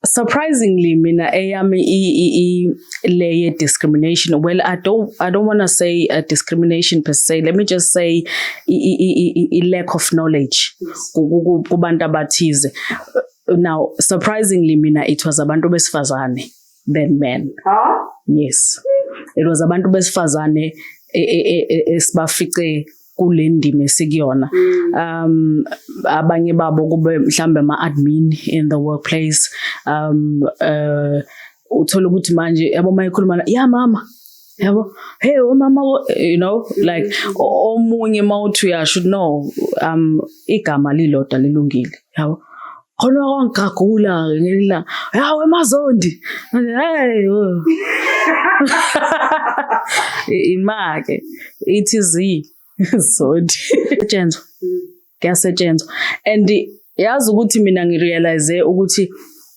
Surprisingly, mina eyami layer discrimination. Well, I don't want to say a discrimination per se. Let me just say lack of knowledge. Kubantu abathize. Now, surprisingly, mina it was abantu besifazane than men. Huh? Yes, it was abantu besifazane esibafice kule ndima esikuyona. Abanye babo kube mhlambe ama-admin in the workplace. Uthola ukuthi manje yabo mayikhuluma ya mama yabo hey mama, you know, like omunye mawuthi you should know igama lilodwa lilungile yabo khona kwangagula ngelila yawe emazondi hey imake ithi zondi kuyasetshenzwa and yazi ukuthi mina ngirealize ukuthi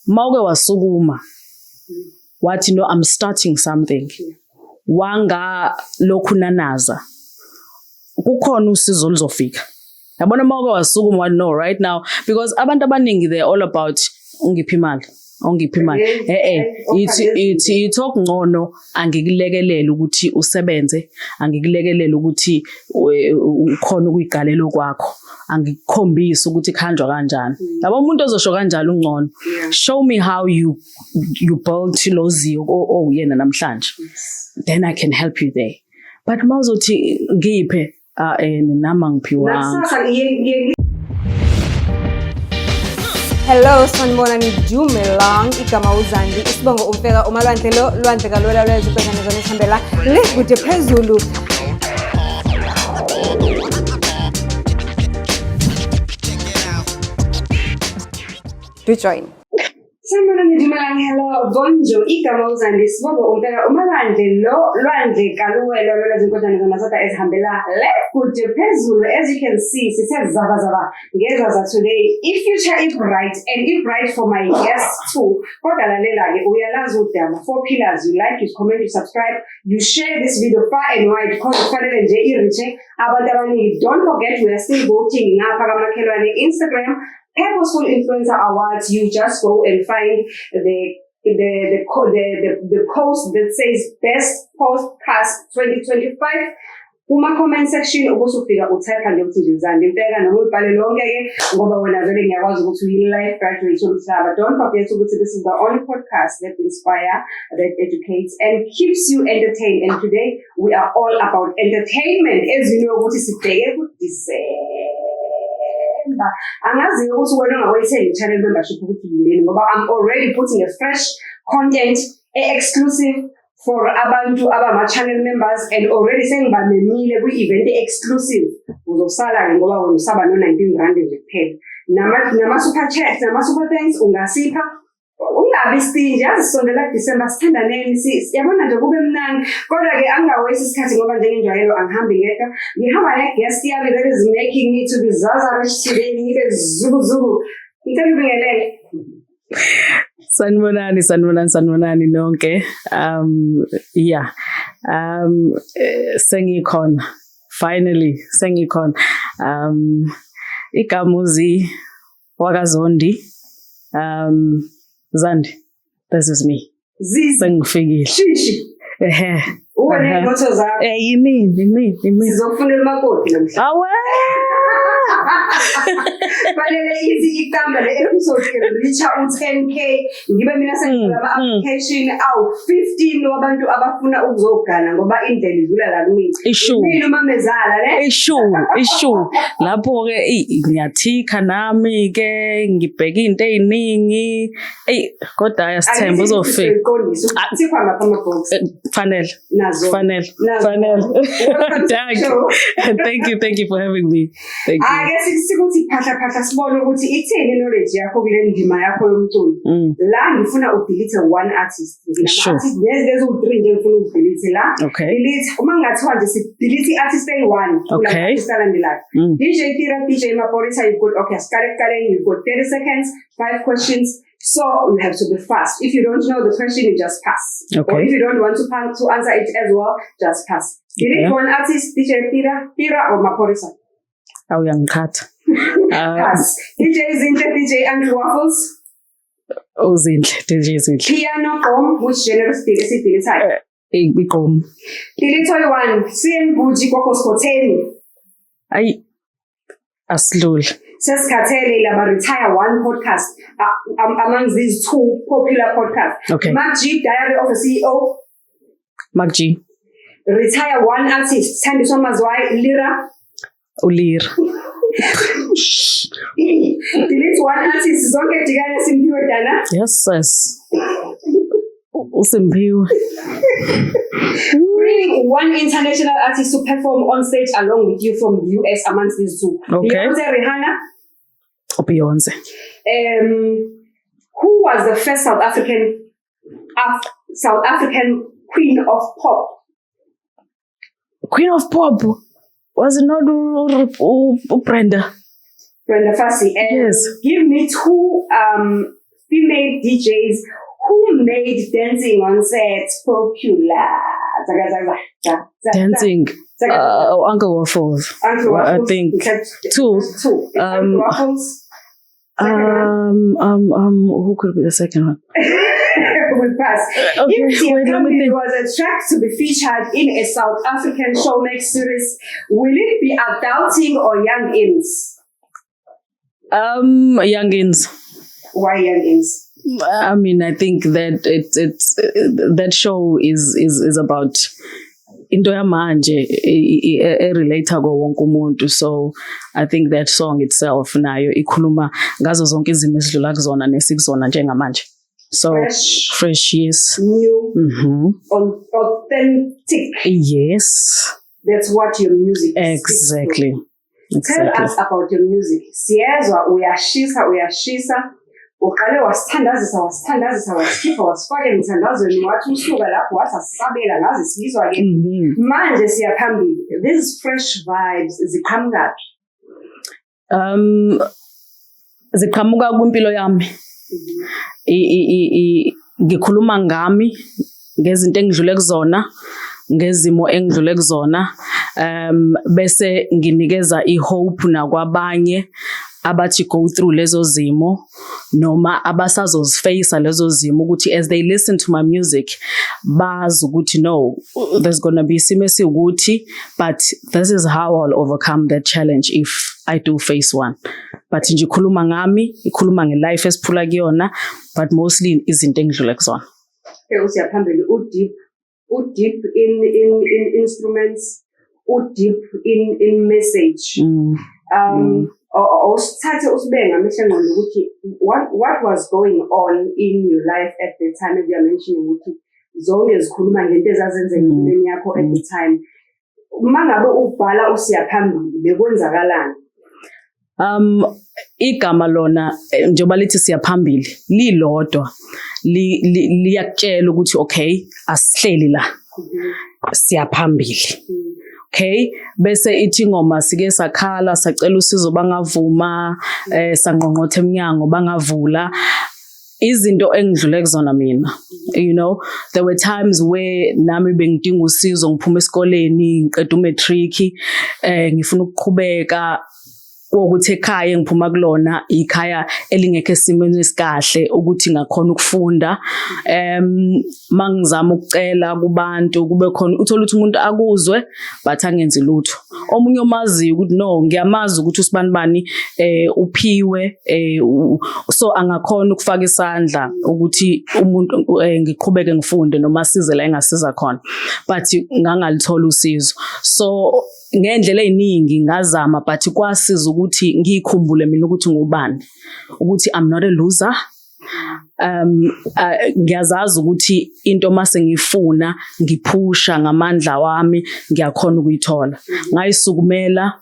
mawuke wasukuma wathi no I'm starting something wanga lokhu nanaza kukhona usizo oluzofika yabona mawuke wasukuma wathi no right now because abantu abaningi they all about ungiphi imali ithi talk ngcono angikulekelela ukuthi usebenze angikulekelela ukuthi ukhona ukuyigalela kwakho angikukhombisa ukuthi khanjwa kanjani yabo umuntu ozosho kanjalo ungcono show me how you build loziyo oyena namhlanje then I can help you there but mawuzothi ngiphe nama ngiphiwa. Hello, sanibonani Dumelang igama uZandi isibongo umfeka umalwandle lo lwandle kalola lwezibhekane zona esihambela le kude phezulu. Do join. Sanibonani Dumelang, hello, bonjour igama uZandi isibongo umfeka umalwandle lo lwandle kalola lwezibhekane zona esihambela le kude phezulu. As you can see, sithe zaba ngezaza today. If future is bright and if bright for my guests too. Kodwa lalela ke uyalazi udaba 4 pillars: you like, you comment, you subscribe, you share this video far and wide because kufanele nje iriche abantu abaningi. Don't forget we are still voting ngapha kamakhelwane Instagram Purposeful Influencer Awards. You just go and find the post that says Best Podcast 2025. Uma comment section ubusufika utype nje ukuthi ngizande impela noma ubhale lonke ke ngoba wena vele ngiyakwazi ukuthi uyi-live graduate umhlaba. Don't forget ukuthi this is the only podcast that inspires, that educates and keeps you entertained, and today we are all about entertainment. As you know ukuthi sibheke ku-December angazi ukuthi wena ungawayithenga channel membership ukuthi yini ngoba I'm already putting a fresh content exclusive for abantu abama-channel members and already sengibamemile kwi-event exclusive uzosala ngoba wena usaba no-R19 nje kuphela nama-super chats nama-super thanks ungasipha ungabi stingy yazisondela kuDecember sithandaneni yabona nje kube mnandi kodwa-ke angingawesi isikhathi ngoba njengenjwayelo angihambi ngedwa ngihamba ne-guest yami that is making me to be zazarish today ngibe zukuzuku ngicela ubingelele. Sanibonani nonke. Sengikhona. Finally sengikhona. Igamuzi wakaZondi. Zandi. This is me. Sengifikile. Shishi. Uwena ngotho zakho. Yimi. Sizokufunela umakoti namhlanje. Awe. Fanele igama le-episode reach u-10K ngibe mina sengilaba application 15 wabantu abafuna ukuzogana ngoba indlela idlula la kumina. Mina umamezala ne issue lapho ke ngiyathika nami ke ngibheka into eziningi kodwa ayasithemba uzofika. Sikwa ngapha ama-box. Fanele. Thank you for having me. Thank you. Ake sikuthi phahla sibone ukuthi ithini knowledge yakho kule ndima yakho yomculo. La ngifuna udelete one artist. Ngina-artist lezi u3 nje ngifuna udelete la. Delete uma ngathiwa nje delete artist A1 kula artist alandelayo. DJ Tira, DJ Maphorisa, you've got you've got 30 seconds, 5 questions. So you have to be fast. If you don't know the question, you just pass. Or if you don't want to answer it as well, just pass. Delete one artist, DJ Tira or Maphorisa. Young cat. Pass. DJ Zinhle, DJ Andrew Waffles. Uzinhle DJ Zinhle. Piano Gqom, which genre sidilisayo? Igqom. Dilitoy 1, CN Buji Kokoskoteni. Ayi asilule. Sesikhathele laba Retire One podcast among these two popular podcasts. Okay. Mark G, Diary of a CEO. Mark G. Retire One artist, Thandiswa Mazwai, Lira. Ulir. Delete One artist, zonke jikane Simphiwe Dana. Yes, yes. Usimpiwe. Bring one international artist to perform on stage along with you from the US amongst these two. Okay. Beyonce, Rihanna. Beyonce. Who was the first South African queen of pop? Queen of pop. Was it not Brenda? Brenda Fassie. Yes. Give me two female DJs who made dancing on set popular. Dancing. Uncle Waffles. Uncle Waffles. I think two. Uncle Waffles. Who could be the second one? We pass. Okay, If Tia wait, let me Kambi think. was a track to be featured in a South African Showmax series, will it be adulting or young-ins? Youngins. Why young-ins? I mean, I think that it's that show is about into yamanje relate ko wonke umuntu. So I think that song itself nayo ikhuluma ngazo zonke izimo esidlula kuzona nesikuzona njengamanje. So fresh, yes. New, authentic. Yes. That's what your music is. Exactly. Tell us about your music. Siyezwa uyashisa. Uqale wasithandazisa wasikhipha wasifaka emthandazweni wathi usuka lapho wasasabela ngaze sibizwa ke. Manje siyaphambili. These fresh vibes ziqhamuka. Ziqhamuka kwimpilo yami. Ngikhuluma ngami ngezinto engidlule kuzona, ngezimo engidlule kuzona, bese nginikeza ihope nakwabanye abathi go through lezo zimo noma abasazozifacea lezo zimo ukuthi as they listen to my music bazi ukuthi no, there's going to be isimo esiwukuthi, but this is how I'll overcome that challenge if I do face one. But nje ikhuluma ngami, ikhuluma ngelife esiphula kuyona, but mostly izinto engidlule kuzona. Usiyaphambili deep in instruments, deep in message. Usithathe usibenge ngamehlo engqondo ukuthi what was going on in your life at the time that you are mentioning ukuthi zonke zikhuluma ngento ezazenzeka empilweni yakho at the time. Mangabe ubhala usiyaphambili bekwenzakalani? Igama lona njengoba lithi siyaphambili lilodwa liyakutshela ukuthi okay asihleli la siyaphambili. Okay, bese ithi ngoma sike sakhala sacela usizo bangavuma, sangqongqotha eminyango bangavula. Izinto engidlule kuzona mina, you know, there were times where nami bengidinga usizo ngiphuma esikoleni ngiqeda umatric, ngifuna ukuqhubeka ukuthi ekhaya ngiphuma kulona ikhaya elingekho esimweni esikahle ukuthi ngakhona ukufunda. Mangizama ukucela kubantu kube khona uthola ukuthi umuntu akuzwe but angenzi lutho. Omunye omaziyo ukuthi no, ngiyamazi ukuthi usibani uphiwe, so angakhona ukufaka isandla ukuthi umuntu ngiqhubeke ngifunde noma size la engasiza khona, but ngangalithola usizo. So ngendlela eziningi ngazama but kwasiza ukuthi ngikhumbule mina ukuthi ngubani, ukuthi I'm not a loser. Ngiyazazi ukuthi into mase ngifuna ngiphusha ngamandla wami ngiyakhona ukuyithola. Ngayisukumela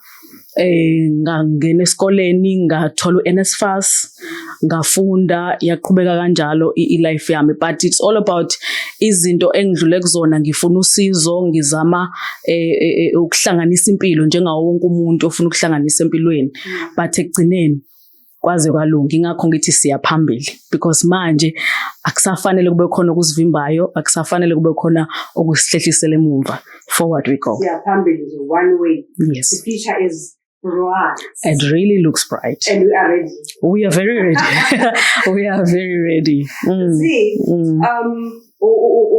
ngangena esikoleni ngathola uNSFAS ngafunda yaqhubeka kanjalo ilife yami, but it's all about izinto engidlule kuzona. Ngifuna usizo, ngizama ukuhlanganisa impilo njengawo wonke umuntu ofuna ukuhlanganisa empilweni, but ekugcineni kwaze kwalunga. Ingakho ngithi siyaphambili because manje akusafanele kube khona ukuzivimbayo, akusafanele kube khona okusihlehlisela emuva. Forward we go. Siyaphambili is one way. Yes. The future is Right. It really looks bright. And we are ready. We are very ready. We are very ready. See,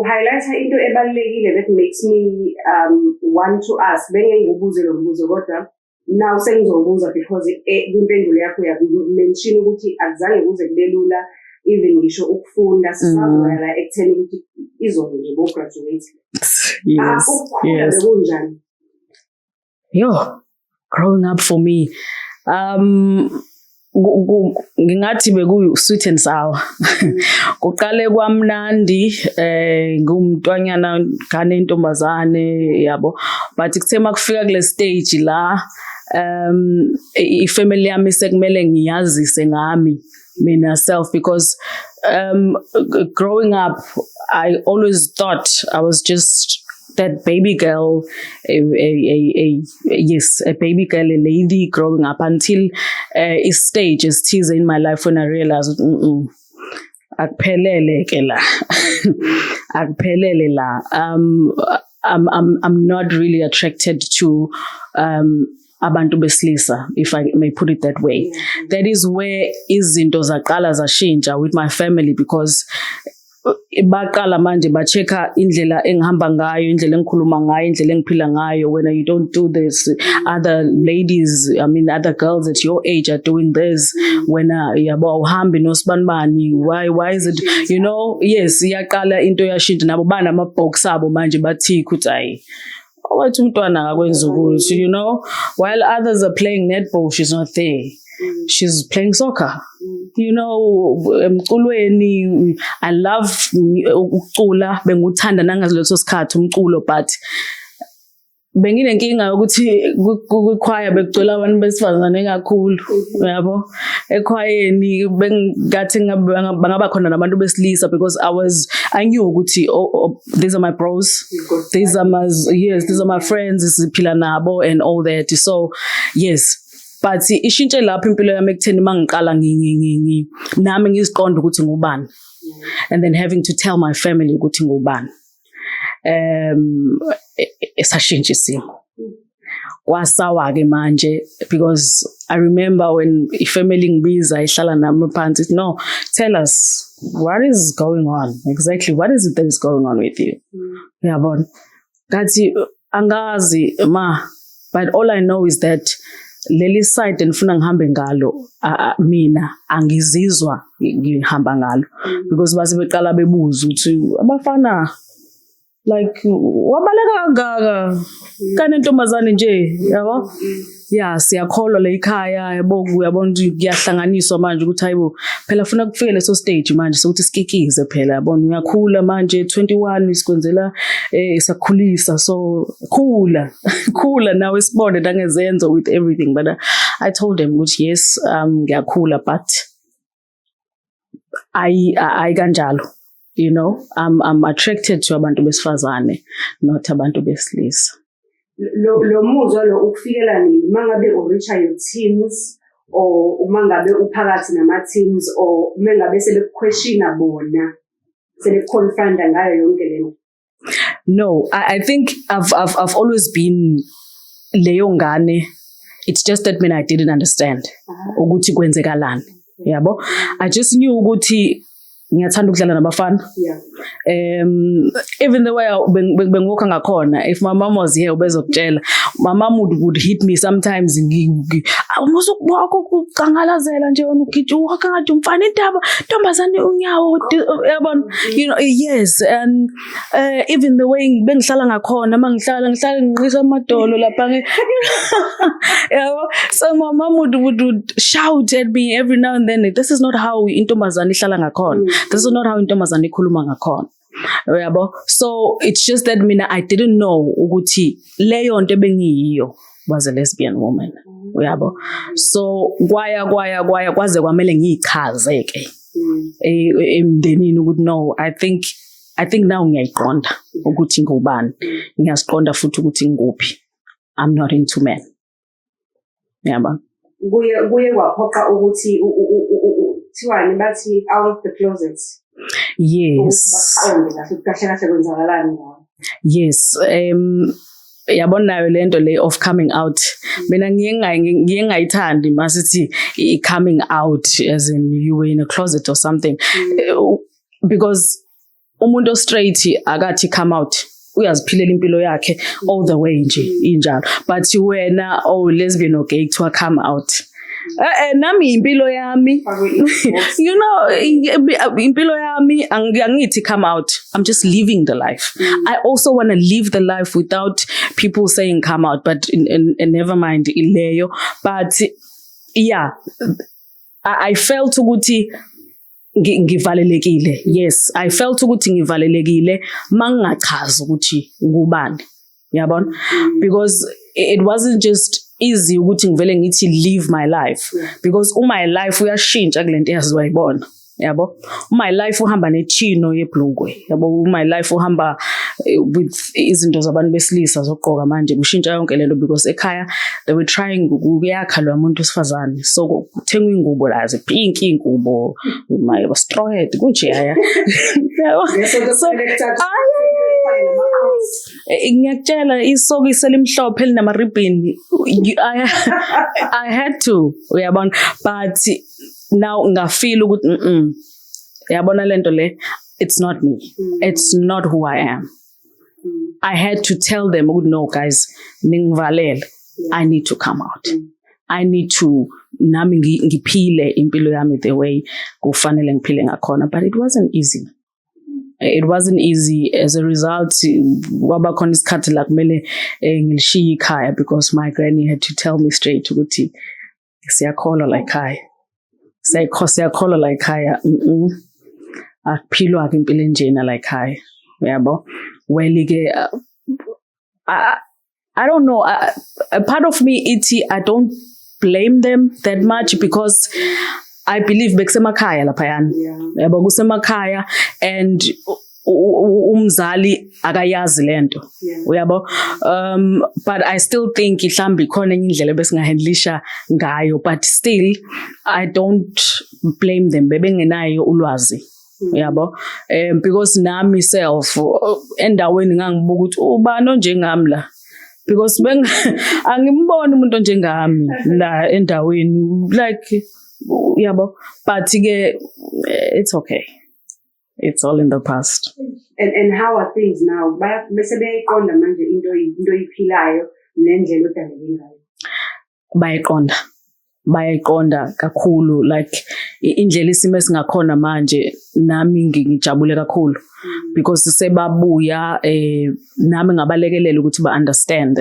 highlighter into ebalulekile that makes me want to ask. Bengengibuze lo mbuzo kodwa now sengizobuza because kwimpendulo yakho mention ukuthi akuzange kuze kube lula even ngisho ukufunda sisazoyala ekutheni ukuthi izolo nje bo graduate. Yes. Yes. Bekunjani? Yo, growing up for me, ngingathi bekuyi sweet and sour. Kuqale kwamnandi ngumntwanyana ngane intombazane yabo, but kuthe makufika kule stage la ifamily yami sekumele ngiyazise ngami mina self, because growing up I always thought I was just that baby girl, a baby girl, a lady growing up until a stage is teaser in my life when I realized akuphelele ke la. Akuphelele la. I'm not really attracted to abantu besilisa, if I may put it that way. That is where izinto zaqala zashintsha with my family, because baqala manje ba-check-a indlela engihamba ngayo, indlela engikhuluma ngayo, indlela engiphila ngayo. When you don't do this, other ladies, other girls at your age are doing this. When yabo awuhambi nosibanibani, why is it, yes, iyaqala into yashintsha, nabo banama-box abo manje bathi ukuthi ayi wathi umntwana akakwenza ukuthi, while others are playing netball, she's not there. She's playing soccer. Emculweni, I love ukucula, benguthanda nangazileso sikhathi umculo, but benginenkinga yokuthi kuchoir bekucula abantu besifazane kakhulu, yabo. Echoireni bengathi bangaba khona nabantu besilisa, because I knew ukuthi these are my bros, these are my friends, siphila nabo and all that. So yes, but ishintshe lapho impilo yami ekutheni mangiqala nami ngiziqonda ukuthi ngubani, and then having to tell my family ukuthi ngubani. Esashintsha isimo kwasawa ke manje, because I remember when ifamily ngibiza ihlala nami phansi, no, tell us what is going on exactly, what is it that is going on with you. Yabona ngathi angazi ma, but all I know is that leli side endifuna ngihambe ngalo mina angizizwa ngihamba ngalo, because base beqala bebuza ukuthi abafana like wabaleka kangaka kanentombazane nje, yabo. Yeah, siyakholwa la ekhaya, yabo, uyabona ukuthi kuyahlanganiswa manje ukuthi hayibo phela ufuna kufike leso stage manje sokuthi sikikize phela, yabona uyakhula manje 21 isikwenzela sakhulisa, so khula nawe sibone nangezenzo with everything. But I told them ukuthi yes, ngiyakhula, but I kanjalo, I'm attracted to abantu besifazane, not abantu besilisa. Lo muzwa lo ukufikela nini mangabe ureach your teams, or mangabe uphakathi nama teams, or mangabe sebekuquestiona bona, sebeconfronta ngayo yonke lento? No, I think I've always been leyo ngane. It's just that I didn't understand ukuthi kwenzekalani, yabo. I just knew ukuthi ngiyathanda ukudlala nabafana. Even the way bengiwalka ngakhona, if my mom was here ubezokutshela, my mom would hit me sometimes, awusukubona ukuqangalazela nje wena ugijuka ngathi umfana intaba ntombazane unyawo, yabona, yes. And even the way bengihlala ngakhona, mangihlala ngiqisa amadolo lapha, yabo. So my mom would shout at me every now and then, this is not how intombazane ihlala ngakhona, this is not how intombazane ikhuluma ngakhona, yabo. So it's just that I didn't know ukuthi leyo nto bengiyiyo was a lesbian woman, yabo. So kwaya kwaze kwamele ngiyichaze ke emndenini ukuthi no, I think now ngiyayiqonda ukuthi ngubani, ngiyasiqonda futhi ukuthi nguphi. I'm not into men, yabo. Kuye kwaphoqa ukuthi thiwani bathi out of the closet. Yes. Yes. yabona nayo lento le of coming out mina ngiye ngayithandi masithi coming out as in you were in a closet or something because umuntu straight akathi come out uyaziphilela impilo yakhe all the way nje injalo but wena lesbian or gay to come out nami impilo yami you know impilo yami angithi come out I'm just living the life I also want to live the life without people saying come out but never mind ileyo but yeah I felt ukuthi ngivalelekile yes I felt ukuthi ngivalelekile mangachaza ukuthi ngubani yabona because it wasn't just easy ukuthi ngivele ngithi live my life because my life uyashintsha kulento yazwayibona yabo my life uhamba nechino yeblungwe yabo my life uhamba with izinto zabantu besilisa zogqoka manje kushintsha yonke lento because ekhaya they were trying ukuyakha lo muntu osifazane so kuthengwa ingubo laze pink ingubo my was straight kunje haya ngiyakutshela isokisi elimhlophe elinama ribbon I had to uyabona but now ngafeel ukuthi yabona lento le it's not me it's not who I am I had to tell them no guys ningivalele I need to come out I need to nami ngiphile impilo yami the way kufanele ngiphile ngakhona but it wasn't easy as a result kwaba khona isikhathi la kumele ngilishiye ikhaya because my granny had to tell me straight ukuthi siyakholwa la ekhaya siyakholwa la ekhaya akuphilwa ke impilo enjena la ekhaya yabo well ke I don't know a part of me I don't blame them that much because I believe bekusemakhaya laphayana yabo kusemakhaya and umzali akayazi lento uyabo but I still think ihlambi khona enye indlela besingahandlisha ngayo but still I don't blame them bebengenayo ulwazi yabo because nami self endaweni ngangibuka ukuthi ubani onjengami la because angimboni umuntu onjengami la endaweni like yabo but ke it's okay it's all in the past and how are things now bese beyiqonda manje into iphilayo nendlela odaleke ngayo bayayiqonda kakhulu like indlela isimo esingakhona manje nami ngijabule kakhulu because sebabuya nami ngabalekelela ukuthi ba understand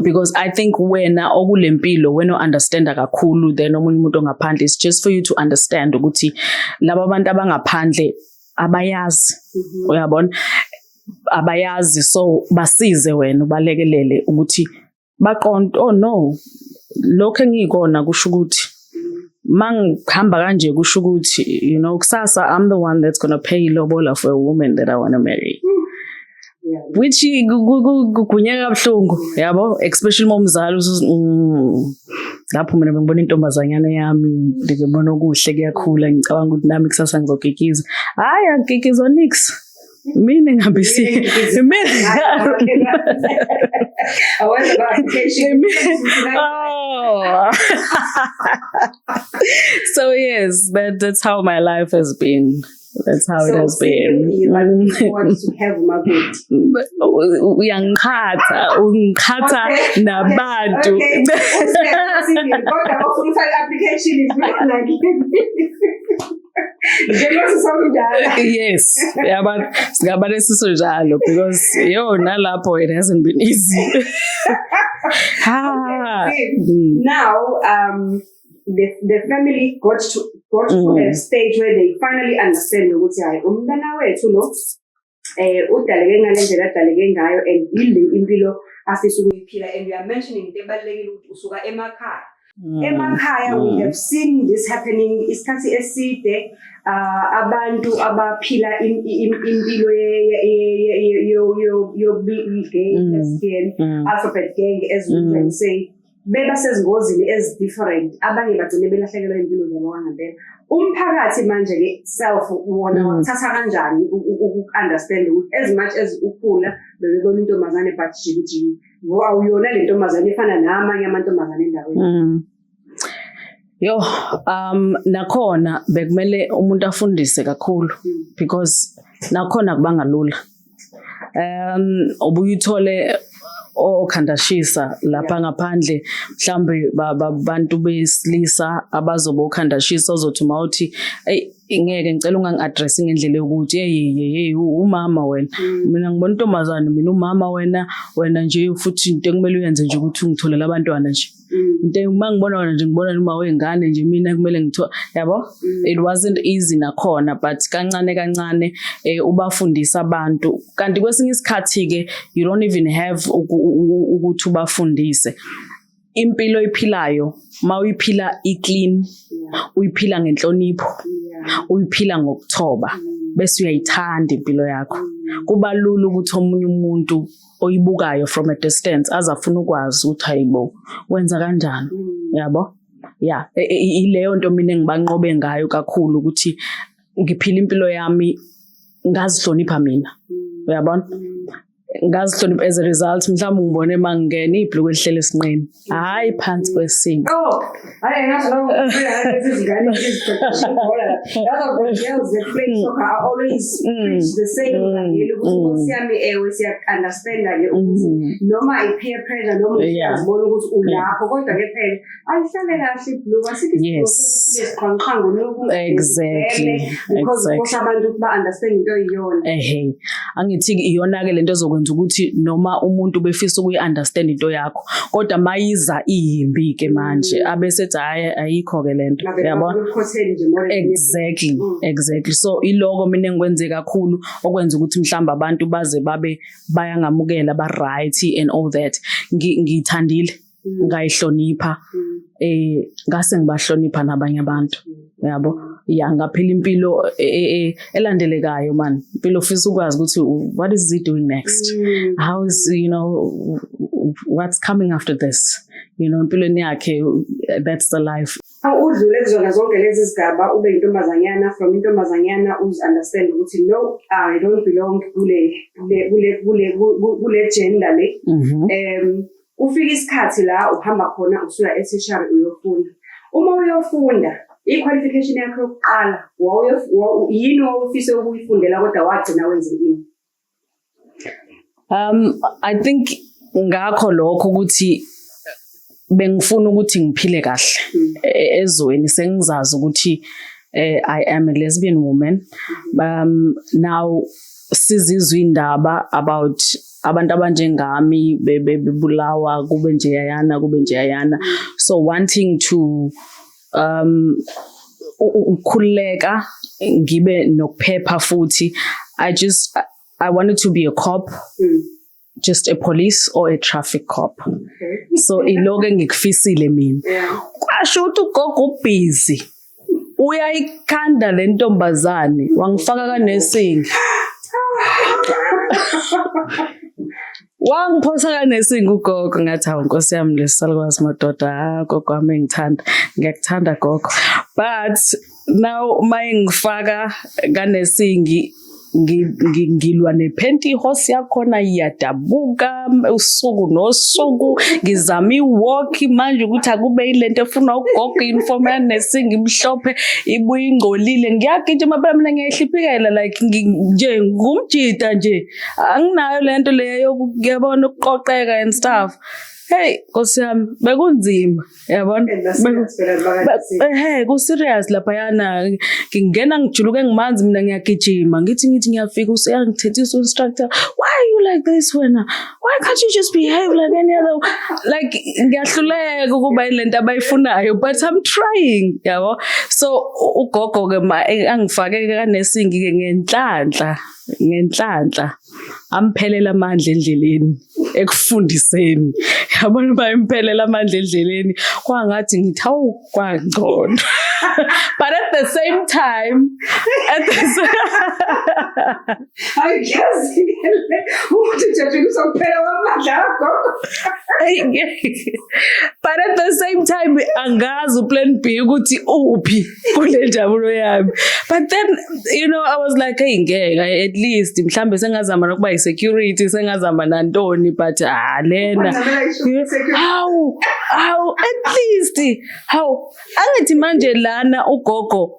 because I think wena okulempilo wena understand kakhulu then omunye umuntu ongaphandle it's just for you to understand ukuthi laba bantu abangaphandle abayazi uyabona abayazi so basize wena ubalekelele ukuthi baqonde oh no lokho engikona kusho ukuthi mangihamba kanje kusho ukuthi you know kusasa I'm the one that's going to pay lobola for a woman that I want to marry which kugunyeka kabuhlungu yabo especially momzali lapho mina ngibona intombazanyana yami ngibona okuhle kuyakhula ngicabanga ukuthi nami kusasa ngizogigiza hayi angigigizwa nix mina ngihambisi mina I was about application. So yes, that's how my life has been. That's how it has been. You want to have my good. Uyangikhatha nabantu. Application is like yes, yeah, but because nalapho it hasn't been easy. Now, the family got to a stage where they finally understand ukuthi hayi umntana wethu lo udaleke ngalendlela adaleke ngayo and ile impilo afisa ukuyiphila and you are mentioning into ebalekile ukuthi usuka emakhaya. Emakhaya we have seen this happening isikhathi eside abantu abaphila impilo yo gay lesbian alphabet gang as we can say beba sezingozini different abanye bagcine belahlekelwa impilo zabo ngempela umphakathi manje ke self wona wathatha kanjani uku-understand ukuthi as much as ukhula bebona intombazane but jikijiki awuyona le ntombazane efana namanye amantombazane endaweni yo nakhona bekumele umuntu afundise kakhulu because nakhona kubanga lula ubuyithole okhandashisa lapha ngaphandle mhlambe abantu besilisa abazobe okhandashisa ozothi mawuthi ngeke ngicela ungangi-address ngendlela yokuthi hey umama wena mina ngibona intombazane mina umama wena nje futhi into ekumele uyenze nje ukuthi ungitholela abantwana nje into uma ngibona wena nje ngibona uma wengane nje mina kumele ngithola yabo it wasn't easy nakhona but kancane ubafundisa abantu kanti kwesinye isikhathi ke you don't even have ukuthi ubafundise impilo iphilayo mawuyiphila iclean uyiphila ngenhlonipho uyiphila ngokuthoba bese uyayithanda impilo yakho kuba lula ukuthi omunye umuntu oyibukayo from a distance azafuna ukwazi ukuthi hayibo wenza kanjani yabo yeah ileyo nto mina engibanqobe ngayo kakhulu ukuthi ngiphila impilo yami ngazihlonipha mina uyabona ngazihlonipha as a result mhlawumbe ngibone mangena ibhloko elihlele esinqeni hayi phansi kwesinqa hayi ngazo izingane ezizibhola girls that play soccer are always preach the same ukuthi siyami siya understand ke ukuthi noma i peer pressure noma uyazibona ukuthi ulapho kodwa ke phela ayihlale kahle ibhloko asithi isiqhaqhango lokuthi exactly because abantu ba understand into iyona angithi iyona ke lento ezokwenza ukuthi noma umuntu befisa ukuyi-understand into yakho kodwa mayiza iyimbi ke manje abesethi hayi ayikho ke lento yabona exactly so iloko mina engikwenze kakhulu okwenza ukuthi mhlamba abantu baze babe bayangamukela ba right and all that ngithandile ngayihlonipha ngase ngibahlonipha nabanye abantu yabo ngaphila impilo elandelekayo man impilo ufisa ukwazi ukuthi what is he doing next how is what's coming after this impilweni yakhe that's the life udlule kuzona zonke lezi zigaba ube intombazanyana from intombazanyana understand ukuthi no I don't belong kule gender le ufika isikhathi la uhamba khona usuya e-tertiary uyofunda uma uyofunda i-qualification yakho yokuqala yini owufisa ukuyifundela kodwa wagcina wenze yini I think ngakho lokho ukuthi bengifuna ukuthi ngiphile kahle ezweni sengizazi ukuthi I am a lesbian woman now sizizwe indaba about abantu abanjengami bebulawa kube nje yayana so wanting to ukukhuleka ngibe nokuphepha futhi I wanted to be a cop just a police or a traffic cop so iloke ngikufisile mina kwasho ukuthi ugogo ubusy uyayikhanda le ntombazane wangifaka kanesingi wangiphosa kanesingi ugogo ngathi hawu Nkosi yami lesalukwazi madoda gogo wami ngiyakuthanda gogo but now mayengifaka kanesingi ngilwa nepantyhose yakhona iyadabuka usuku nosuku ngizama iwalk manje ukuthi akube ilento efuna ugogo uniform yanesingi imhlophe ibuye ingcolile ngiyagijima phela mina ngiyahliphikela like nje ngumjita nje anginayo lento leyo yokuyabona ukuqoqeka and stuff hey Nkosi yami bekunzima yabona ku-serious lapha yana ngingena ngijuluke ngimanzi mina ngiyagijima ngithi ngiyafika useyangithethisa instructor why are you like this wena why can't you just behave like any other like ngiyahluleka ukuba ilento abayifunayo but I'm trying yabo so ugogo ke angifake kanesingi ke ngenhlanhla amphelela amandla endleleni ekufundiseni. Yabona imphelela amandla endleleni kwangathi ngithi hawu kwangcono. But at the same time, but at the same time, angazi plan B ukuthi uphi kule njabulo yami. But then, you know, I was like, hey, ngeke at least mhlambe sengazama nokuba yi-security, sengazama nantoni, but lena how at least how angithi manje lana ugogo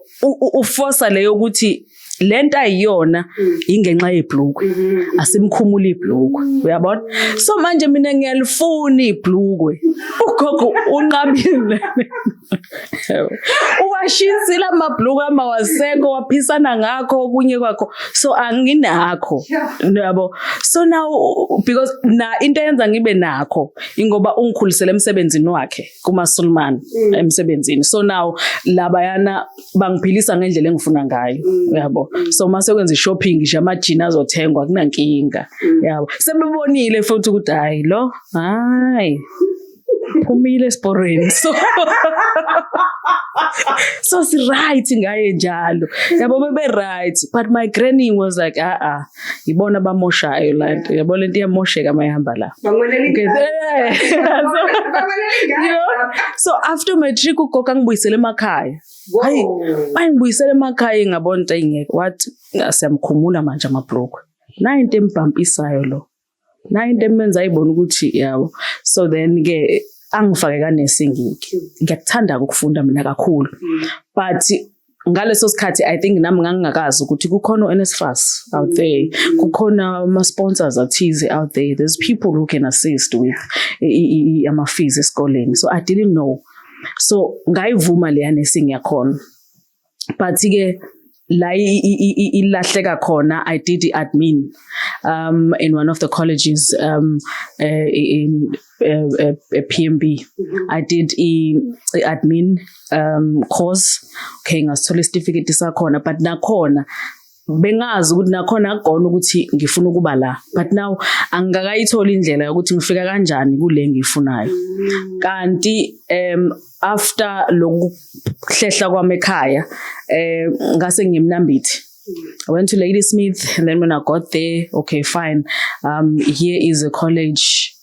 uforsa leyo ukuthi lento ayiyona ingenxa yebhlukwe asimkhumula ibhlukwe uyabona so manje mina ngiyalifuna ibhlukwe ugogo unqabile uwashisila amabhlukwe amawaseko waphisana ngakho okunye kwakho so anginakho yabo so now because na into eyenza ngibe nakho ingoba ungikhulisele emsebenzini wakhe kumaSulman emsebenzini so now labayana bangiphilisa ngendlela engifuna ngayo uyabo so mase kwenza shopping nje amajini azothengwa kunankinga yabo sebebonile futhi ukuthi hayi lo hayi phumile sporeni so si right ngaye njalo yabo bebe right but my granny was like ibona bamoshayo la nto yabo lento iyamosheka mayihamba la so after matric ugogo ngibuyisele emakhaya hayi ayingibuyisele emakhaya ngabona into ingeke wathi siyamkhumula manje amabhlokwe na into embhampisayo lo na into emenza ayibona ukuthi yabo so then ke angifake kanesingiki ngiyakuthanda ukufunda mina kakhulu but ngaleso sikhathi I think nami ngangingakazi ukuthi kukhona uNSFAS out there kukhona ama sponsors athize out there there's people who can assist with ama fees esikoleni so I didn't know so ngayivuma le yanesing yakhona but ke la ilahleka khona I did admin in one of the colleges in PMB I did admin course okay ngasithola certificate sakhona but nakhona bengazi ukuthi nakhona akugona ukuthi ngifuna ukuba la but now angakayithola indlela ukuthi ngifika kanjani kule ngifunayo kanti after lokuhlehla kwami ekhaya ngase ngimnambithi I went to Ladysmith and then when I got there okay fine here is a college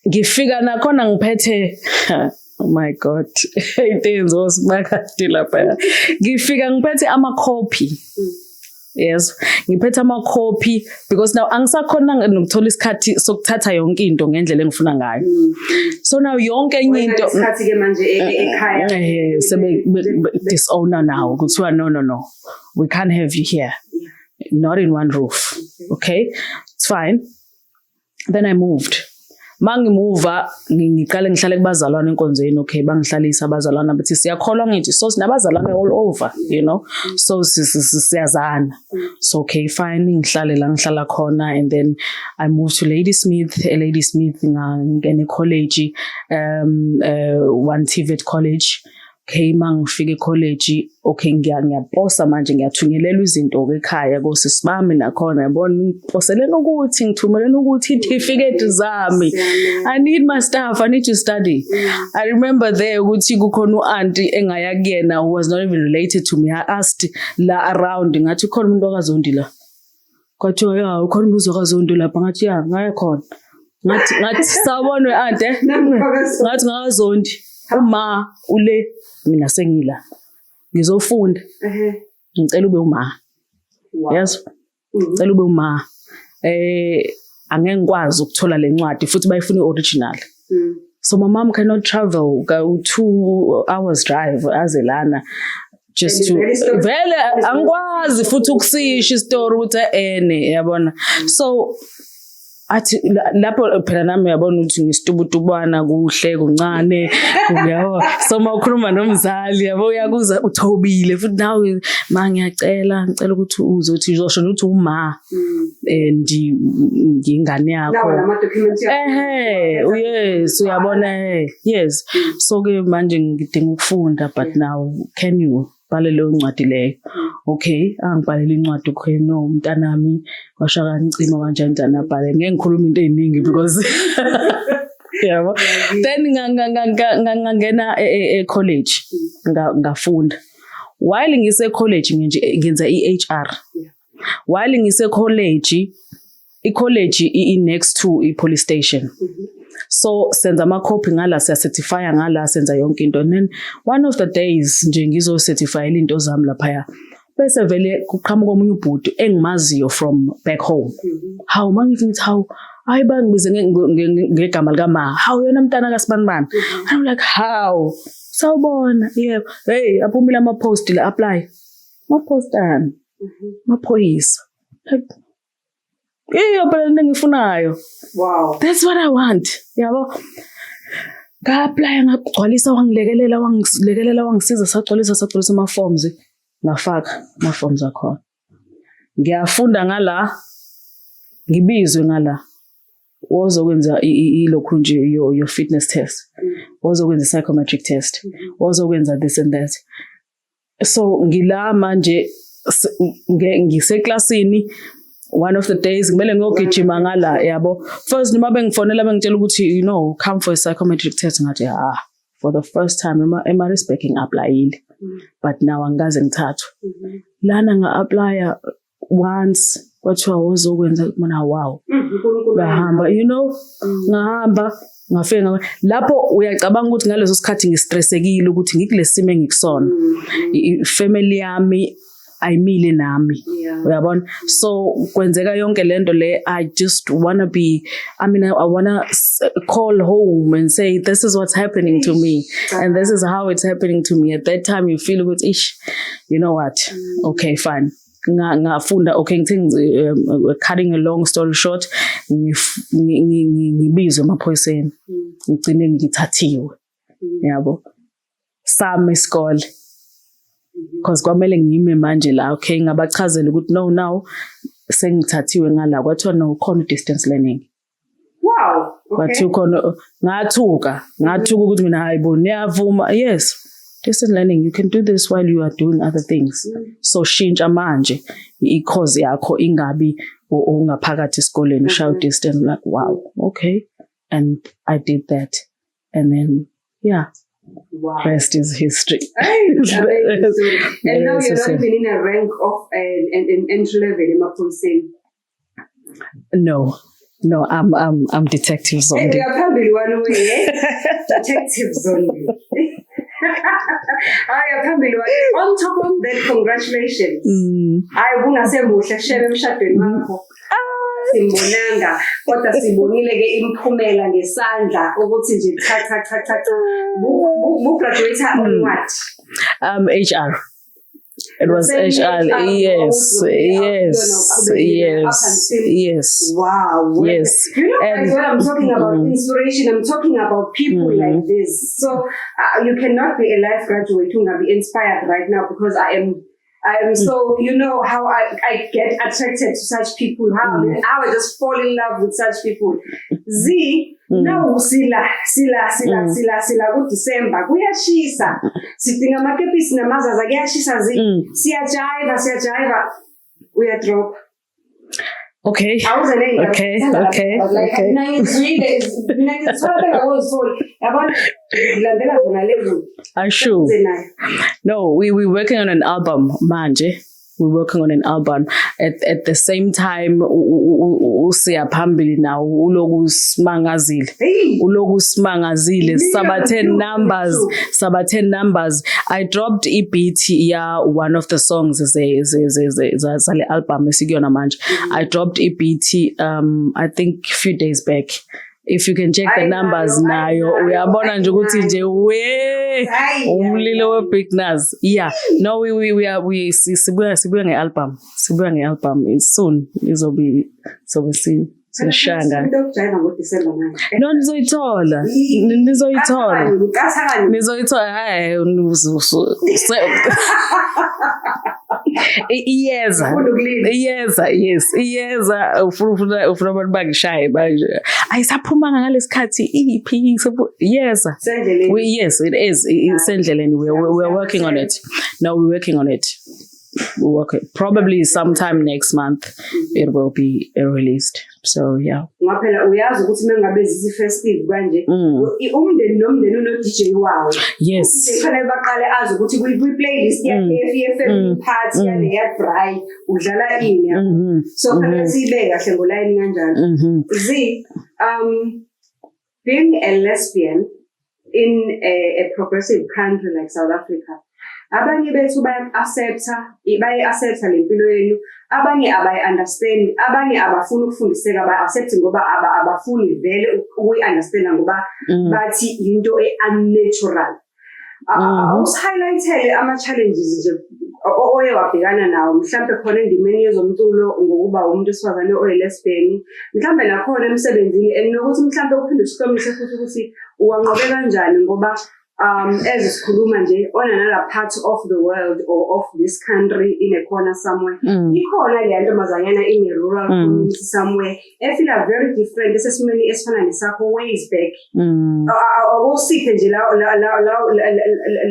ngifika nakhona ngiphethe oh my god things was makade lapha ngifika ngiphethe ama copy yes ngiphethe ama copy because now angisakhona nokuthola isikhathi sokuthatha yonke into ngendlela engifuna ngayo so now yonke enye into isikhathi ke manje ekhaya sebe disowner now kuthiwa no we can't have you here not in one roof okay it's fine then I moved mangimuva ngiqale ngihlale kubazalwane enkonzweni okay bangihlalisa abazalwana bathi siyakholwa ngithi so sinabazalwane all over you know so siyazana so okay fine ngihlale la ngihlala khona and then I moved to Ladysmith ngene college one TVET college okay mangifike college okay ngiyaposa manje ngiyathunyelelwa izinto ke ekhaya kosisibami nakhona yabona ngiposelena ukuthi ngithumelena ukuthi certificate zami I need my stuff I need to study I remember there ukuthi kukhona uauntie engaya kuyena who was not even related to me I asked la around ngathi khona umuntu okazondi la kwathi ya ukhona umuntu okazondi lapha ngathi ya ngaya khona ngathi sawubona weauntie ngathi ngakazondi uma ule mina sengila ngizofunda ngicela ube uma yes ngicela ube uma angeke ngikwazi ukuthola lencwadi futhi bayifuna ioriginal so my mom cannot travel go 2 hours drive azelana just to vele angikwazi futhi ukusisha istory ukuthi ene yabona so athi lapho phela nami uyabona ukuthi ngisitubutubana kuhle kuncane uyabo so mawukhuluma nomzali yabo uyakuza uthobile futhi nawe ngicela ukuthi uzothi uzosho ukuthi uma ngingane yakho yes uyabona yes so ke manje ngidinga ukufunda but now can you bhale leyo ncwadi leyo. Okay, angibhalele incwadi okay no mntanami washaka ngicima kanjani nabhale ngeke ngikhuluma into eziningi because yabo. Then ngangena e-college ngafunda. While ngise college ngenza i-HR. While ngise college i-college next to i-police station. So senza ama-copy ngala siya-certify ngala senza yonke into. And then one of the days nje ngizo-certify into zami laphaya. Bese vele kuqhamuka omunye ubhuti engimaziyo from back home. How mangithi how hayi bangibize ngegama likama. How yona mntana kaSibanibani. I'm like how? Sawubona. Yebo. Hey, aphumile ama-post la apply. Ma-postani. Maphoyisa. Yeah, but nengifunayo. Wow. That's what I want. Yabo. Nga-apply ngagcwalisa wangilekelela wangisiza sagcwalisa ama-forms. Ngafaka ama-forms akhona. Ngiyafunda ngala. Ngibizwe ngala. Wozokwenza ilokhu nje your fitness test. Wozokwenza psychometric test. Wozokwenza this and that. So ngila manje ngiseklasini. One of the days ngimele ngiyogijima ngala yabo. First noma bengifonela bengitshela ukuthi come for a psychometric test ngathi for the first time am I respecting applyile. But now angaze ngithathu. Lana nga-apply once kwathiwa wozokwenza mina wow. Ngahamba ngahamba ngafika lapho uyacabanga ukuthi ngaleso sikhathi ngistressekile ukuthi ngikulesimo engikusona. Family yami ayimile nami. Uyabona? So kwenzeka yonke lento le I just wanna be I wanna call home and say this is what's happening to me and this is how it's happening to me. At that time you feel good you know what? Okay, fine. Ngafunda okay ngithi cutting a long story short ngibizwe emaphoyiseni ngicine ngithathiwe. Yabo. Sami isikole. Because kwamele ngime manje la okay ngabachazela ukuthi no now sengithathiwe ngala kwathiwa no khona distance learning. Wow. Kwathi khona ngathuka ukuthi mina hayibo niyavuma. Yes, distance learning you can do this while you are doing other things. So shintsha manje i-course yakho ingabi ungaphakathi esikoleni shout distance like wow okay and I did that and then yeah. Wow. Rest is history. And now you're not even in a rank of an entry level in Maphoyiseni. No, I'm detectives only. Detectives only. On top of that, congratulations. I won't say much. Share emshadweni wakho. Simbonanga kodwa sibonile ke imphumela ngesandla ukuthi nje cha bu graduate on what HR. It was HR. Yes. Wow. Yes. And what I'm talking about inspiration. I'm talking about people like this. So you cannot be a life graduate who will be inspired right now because I am so how I get attracted to such people. How I just fall in love with such people. Now sila ku December kuyashisa. Sidinga amakepisi namazaza kuyashisa siyajiva we are drop. Okay. Okay. Sure. No, we're working on an album, manje. We're working on an album. At the same time, usiya phambili now uloku smangazile sabathe numbers. I dropped beat one of the songs zale album esikuyona manje. I dropped beat I think a few days back. If you can check the numbers nayo uyabona nje ukuthi nje umlilo we Big Nas. Yeah, no sibuya ngealbum. Sibuya ngealbum soon. Izobe seen. Sishanga. Into yokujayiva ngoDisemba manje. No, nizoyithola. Nizoyithola. Hayi, iyeza ufuna abantu bangishaye manje ayisaphumanga ngalesikhathi iphi iyeza yes it is isendleleni we're working on it probably sometime next month it will be released so yeah ngaphela uyazi ukuthi mengabe zifestive kanje umndeni nomndeni uno DJ wawo yes kufanele baqale azi ukuthi kwi playlist yakhe family party yale ya dry udlala ini so kufanele sibe kahle ngoline kanjalo being a lesbian in a progressive country like South Africa abanye bethu baye-accepta lempilo yenu abanye abayi-understand abanye abafuni ukufundiseka ba-accept ngoba abafuni vele ukuyi-understanda ngoba bathi into e-unnatural usi-highlighthele ama-challenges nje oye wabhekana nawo mhlawumbe khona endimeni yezomculo ngokuba umuntu esifazane oyi-lesbian mhlawumbe nakhona emsebenzini and nokuthi mhlawumbe uphinde usihlomise futhi ukuthi uwanqobe kanjani ngoba as sikhuluma nje on another part of the world or of this country in a corner somewhere ikhona le ntombazanyana in a rural community somewhere efila very different esesimeni esifana nesakho ways back awusiphe nje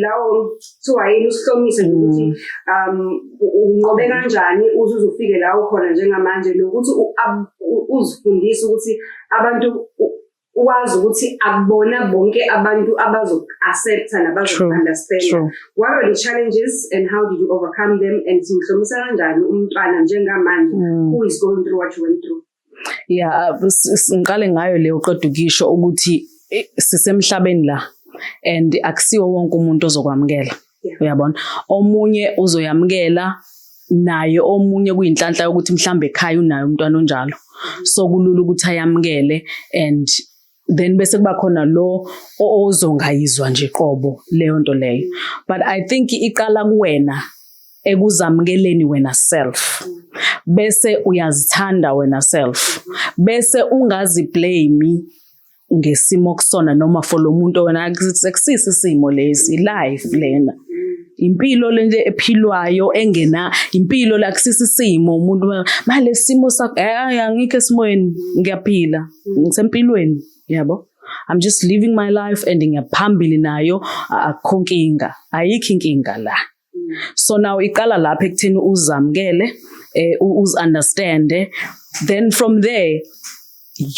lawo siwayini usihlomise nje ukuthi unqobe kanjani uzufike la ukhona njengamanje lokuthi uzifundise ukuthi abantu wazi ukuthi akubona bonke abantu abazo-accepta nabazo-understand. What are the challenges and how did you overcome them? And simhlomisa kanjani umntwana njengamanje who is going through what you went through? Yeah, ngiqale ngayo leyo qeda ukisho ukuthi sisemhlabeni la and akusiwo wonke umuntu ozokwamukela. Uyabona? Omunye uzoyamukela naye omunye kuyinhlanhla ukuthi mhlambe ekhaya unayo umntwana onjalo. So kulula ukuthi ayamukele and then bese kuba khona lo ozongayizwa nje qobo leyo nto leyo but I think iqala kuwena ekuzamukeleni wena self bese uyazithanda wena self bese ungazi blame ngesimo kusona noma for lo muntu wena akusisi isimo lesi life lena impilo le ephilwayo engena impilo la kusisi isimo umuntu manje simo sakho angikho esimoyeni ngiyaphila ngisempilweni yabo I'm just living my life and ngiyaphambili nayo akho nkinga ayikho inkinga la so now iqala lapha ekuthini uzamkele understand then from there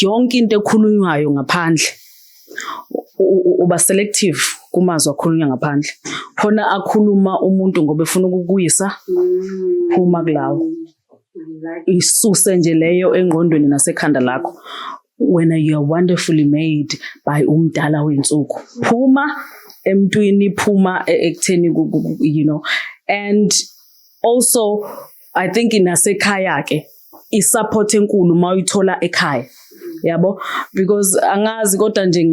yonke into ekhulunywayo ngaphandle uba selective kumazwi akhulunywa ngaphandle khona akhuluma umuntu ngoba efuna ukukuyisa phuma kulawo isuse nje leyo engqondweni nasekhanda lakho when you are wonderfully made by umdala wensuku phuma emntwini phuma ekutheni you know and also I think inasekhaya ke isupport enkulu mawuyithola ekhaya yabo because angazi kodwa nje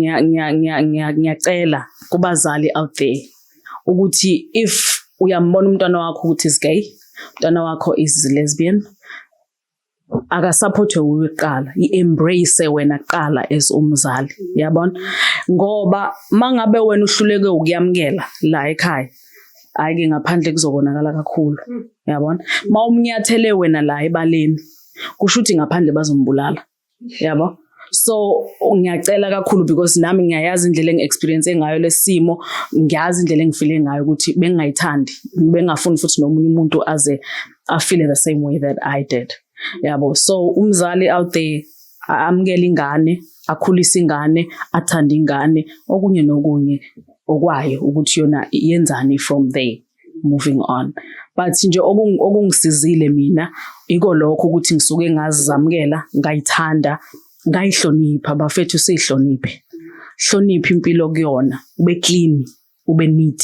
ngiyacela kubazali out there ukuthi if uyambona umntwana wakho ukuthi is gay umntwana wakho is lesbian akasupportwe uqala iembrace wena qala as umzali yabona ngoba mangabe wena uhluleke ukuyamkela la ekhaya ayike ngaphandle kuzobonakala kakhulu yabona mawumnyathele wena la ebaleni kusho ukuthi ngaphandle bazombulala yabo so ngiyacela kakhulu because nami ngiyayazi indlela engiexperience ngayo lesimo ngiyazi indlela engifile ngayo ukuthi bengayithandi bengafuni futhi nomunye umuntu aze afeel the same way that I did yabo so umzali out there amukela ingane akhulisa ingane athanda ingane okunye nokunye okwayo ukuthi yona yenzani from there moving on but nje okungisizile mina iko lokho ukuthi ngisuke ngazizamukela ngayithanda ngayihlonipha bafethu sihloniphe hlonipha impilo kuyona ube clean ube neat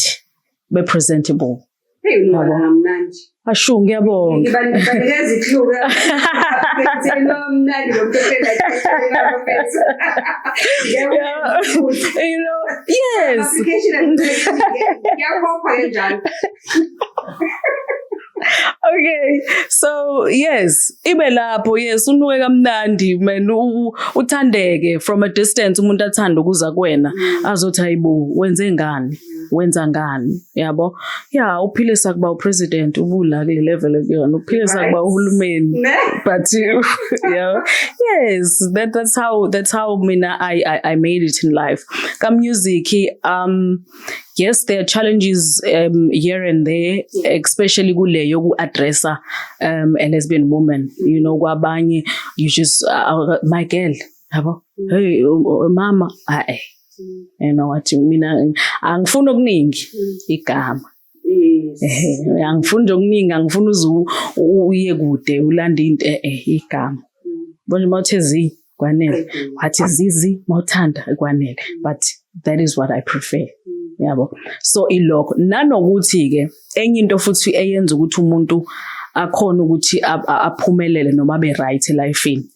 ube presentable mnandi asho ngiyabonga ngibanikeza ikluka ngithelo mnandi ngomphela you know yes application ngiyabonga kanjalo Okay, so yes, ibe lapho yes unuke kamnandi man uthandeke from a distance umuntu athanda ukuza kuwena azothi hayibo wenze ngani wenza ngani yabo yeah uphile sakuba upresident ubula kule level ekuyona uphile sakuba uhulumeni but yeah yes that's how mina I made it in life ka music yes there are challenges here and there especially kule yoku addressa a lesbian woman you know kwabanye you just my girl yabo hey mama you know what mina angifuni okuningi igama angifuni okuningi angifuni uye kude ulanda into igama bonje mawuthezi kwanele wathi zizi mawuthanda kwanele but that is what I prefer yabo so ilokho nanokuthi ke enye into futhi eyenza ukuthi umuntu akhona ukuthi aphumelele noma abe right elifeini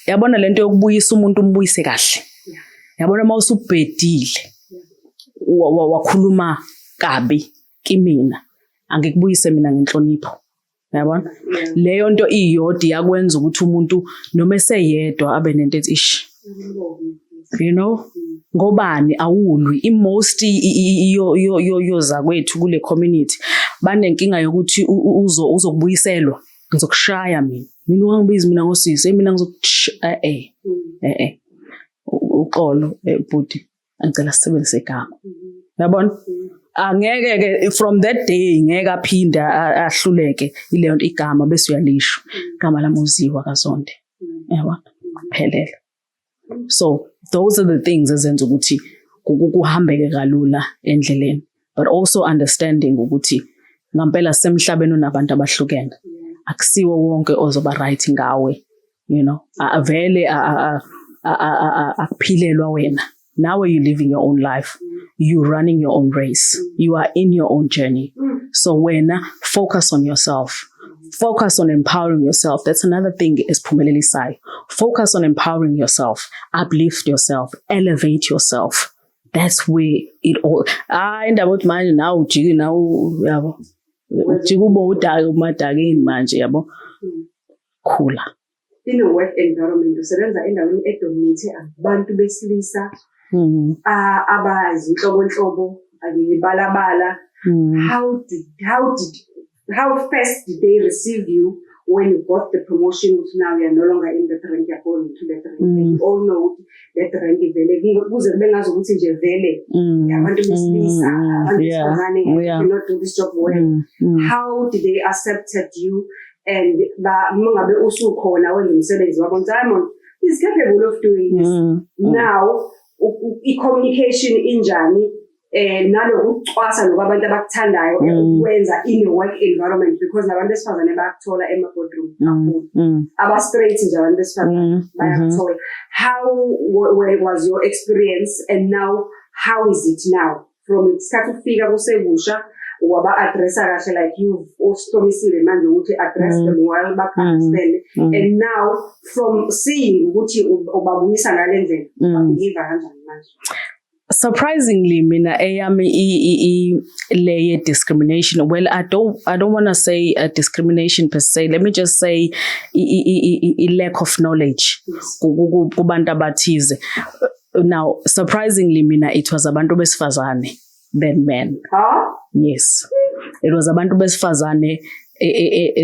yabona lento yokubuyisa umuntu umbuyise kahle yabona mawusubhedile wakhuluma kabi kimina angikubuyise mina ngenhlonipho yabona leyo nto iyodwa yakwenza ukuthi umuntu noma eseyedwa abe nento ethi ish you know ngobani awulwi most yoza kwethu kule community banenkinga yokuthi uzokubuyiselwa ngizokushaya mina ungangibizi mina ngosisi mina ngizokushaya uxolo bhuti angicela sisebenzise igama yabona angeke ke from that day ngeke aphinda ahluleke ileyo nto igama bese uyalisho igama lamuziwa kaZonde yabona phelela so those are the things ezenza ukuthi kuhambeke kalula endleleni but also understanding ukuthi ngampela semhlabeni unabantu abahlukene akusiwo wonke ozoba right ngawe you know avele akuphilelwa wena now you living your own life you running your own race you are in your own journey so wena focus on yourself focus on empowering yourself that's another thing is Phumeleli Sai focus on empowering yourself uplift yourself elevate yourself that's where it all indaba uthi manje nawe ujike nawe yabo ujike ubo udake umadakeni manje yabo khula in a work environment usebenza endaweni edominate abantu besilisa abazi inhlobonhlobo ayibalabala how fast did they receive you when you got the promotion which now you are no longer in that rank you're going to that rank you all know that rank vele kuze kube ngazi ukuthi nje vele abantu besilisa abantu besifazane cannot do this job well how did they accepted you and mangabe usukhona wenza umsebenzi wabo Simon is capable of doing this now i-communication injani nalokucwasa lokwabantu abakuthandayo ukwenza in a work environment because nabantu besifazane bayakuthola ema-boardroom aba straight nje abantu besifazane bayakuthola how was your experience and now how is it now from isikhathi ufika kusebusha waba-addressa kahle like you've promisile manje ukuthi address them well baku-understand and now from seeing ukuthi ubabuyisa ngale ndlela babehave kanjani manje surprisingly mina eyami lay discrimination well I don't want to say a discrimination per se let me just say a lack of knowledge kubantu abathize now surprisingly mina it was abantu besifazane than men yes it was abantu besifazane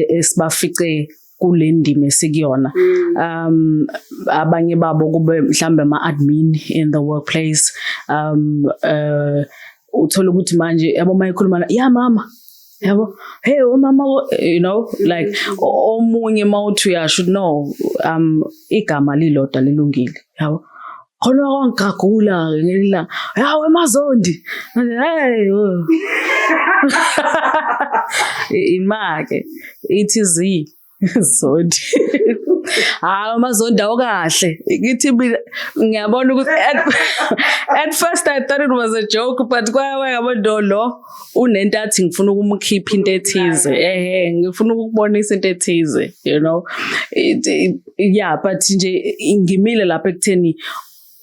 esibafice kule ndime esikuyona abanye babo kube mhlambe ama-admin in the workplace uthola ukuthi manje yabo mayikhuluma ya mama yabo hey mama you know like omunye mawuthi you should know igama lilodwa lilungile yabo khona kwangagula ngelila yawe mazondi hey imake ithizi Zondi amazondi awukahle ngithi mina ngiyabona ukuthi at first I thought it was a joke but kwaye ngabondolo unento athi ngifuna ukumkhipha into ethize ngifuna ukubonisa into ethize you know yeah but nje ngimile lapha ekutheni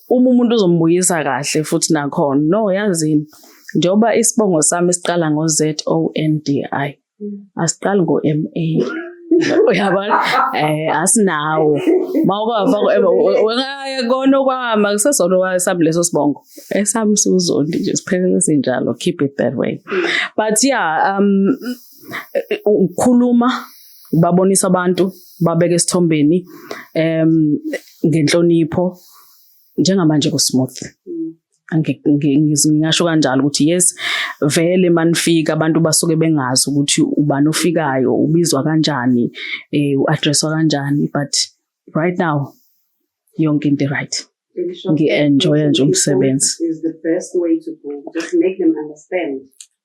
uma umuntu uzombuyisa kahle futhi nakhona no yazini njoba isibongo sami siqala ngo ZONDI asiqali ngo-MA. Uyabona asinawo mawukafaka kona kwama kusesona wasami leso sibongo esami sizondi nje siphelele sinjalo, keep it that way. But yeah, ukukhuluma babonisa abantu babeke esithombeni ngenhlonipho njengamanje ku smooth. Ngingasho kanjalo ukuthi yes vele manifika abantu basuke bengazi ukuthi ubani ofikayo ubizwa kanjani uaddresswa kanjani, but right now yonke into right. Ngi-enjoy nje umsebenzi. Is the best way to go. Just make them understand.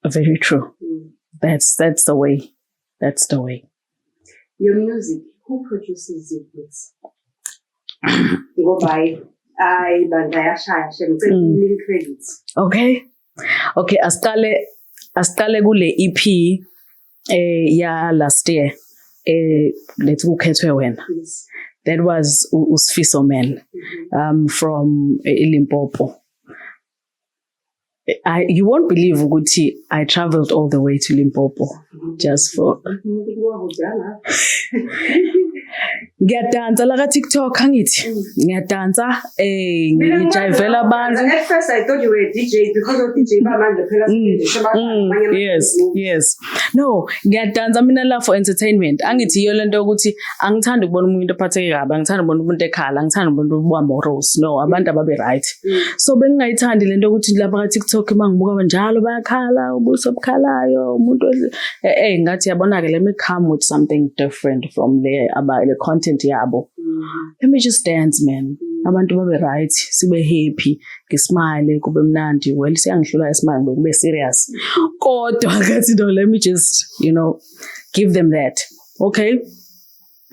Very true. That's the way. That's the way. Your music, who produces it? Go by. Credits. Okay, asqale kule EP ya last year let's kukhethwe wena. Yes. That was uSfiso Man from Limpopo. You won't believe ukuthi I traveled all the way to Limpopo just for ngiyadansa la ka TikTok angithi ngiyadansa ngijayivela abantu. At first I thought you were a DJ because of DJ bamanje phela yes no ngiyadansa mina la for entertainment angithi iyo lento ukuthi angithandi ukubona umuntu ophatheke kabi, angithandi ukubona umuntu ekhala, angithandi ukubona umuntu morose, no abantu ababe right. So bengingayithandi lento ukuthi lapha ka TikTok mangibuka njalo bayakhala ubuso obukhalayo umuntu ngathi yabona ke let me come with something different from there about the content yabo. Let me just dance man. Abantu babe right, sibe happy, ngismile kube mnandi. Well siyangihlula ismile ngoba kube serious. Kodwa ngathi no, let me just, give them that. Okay?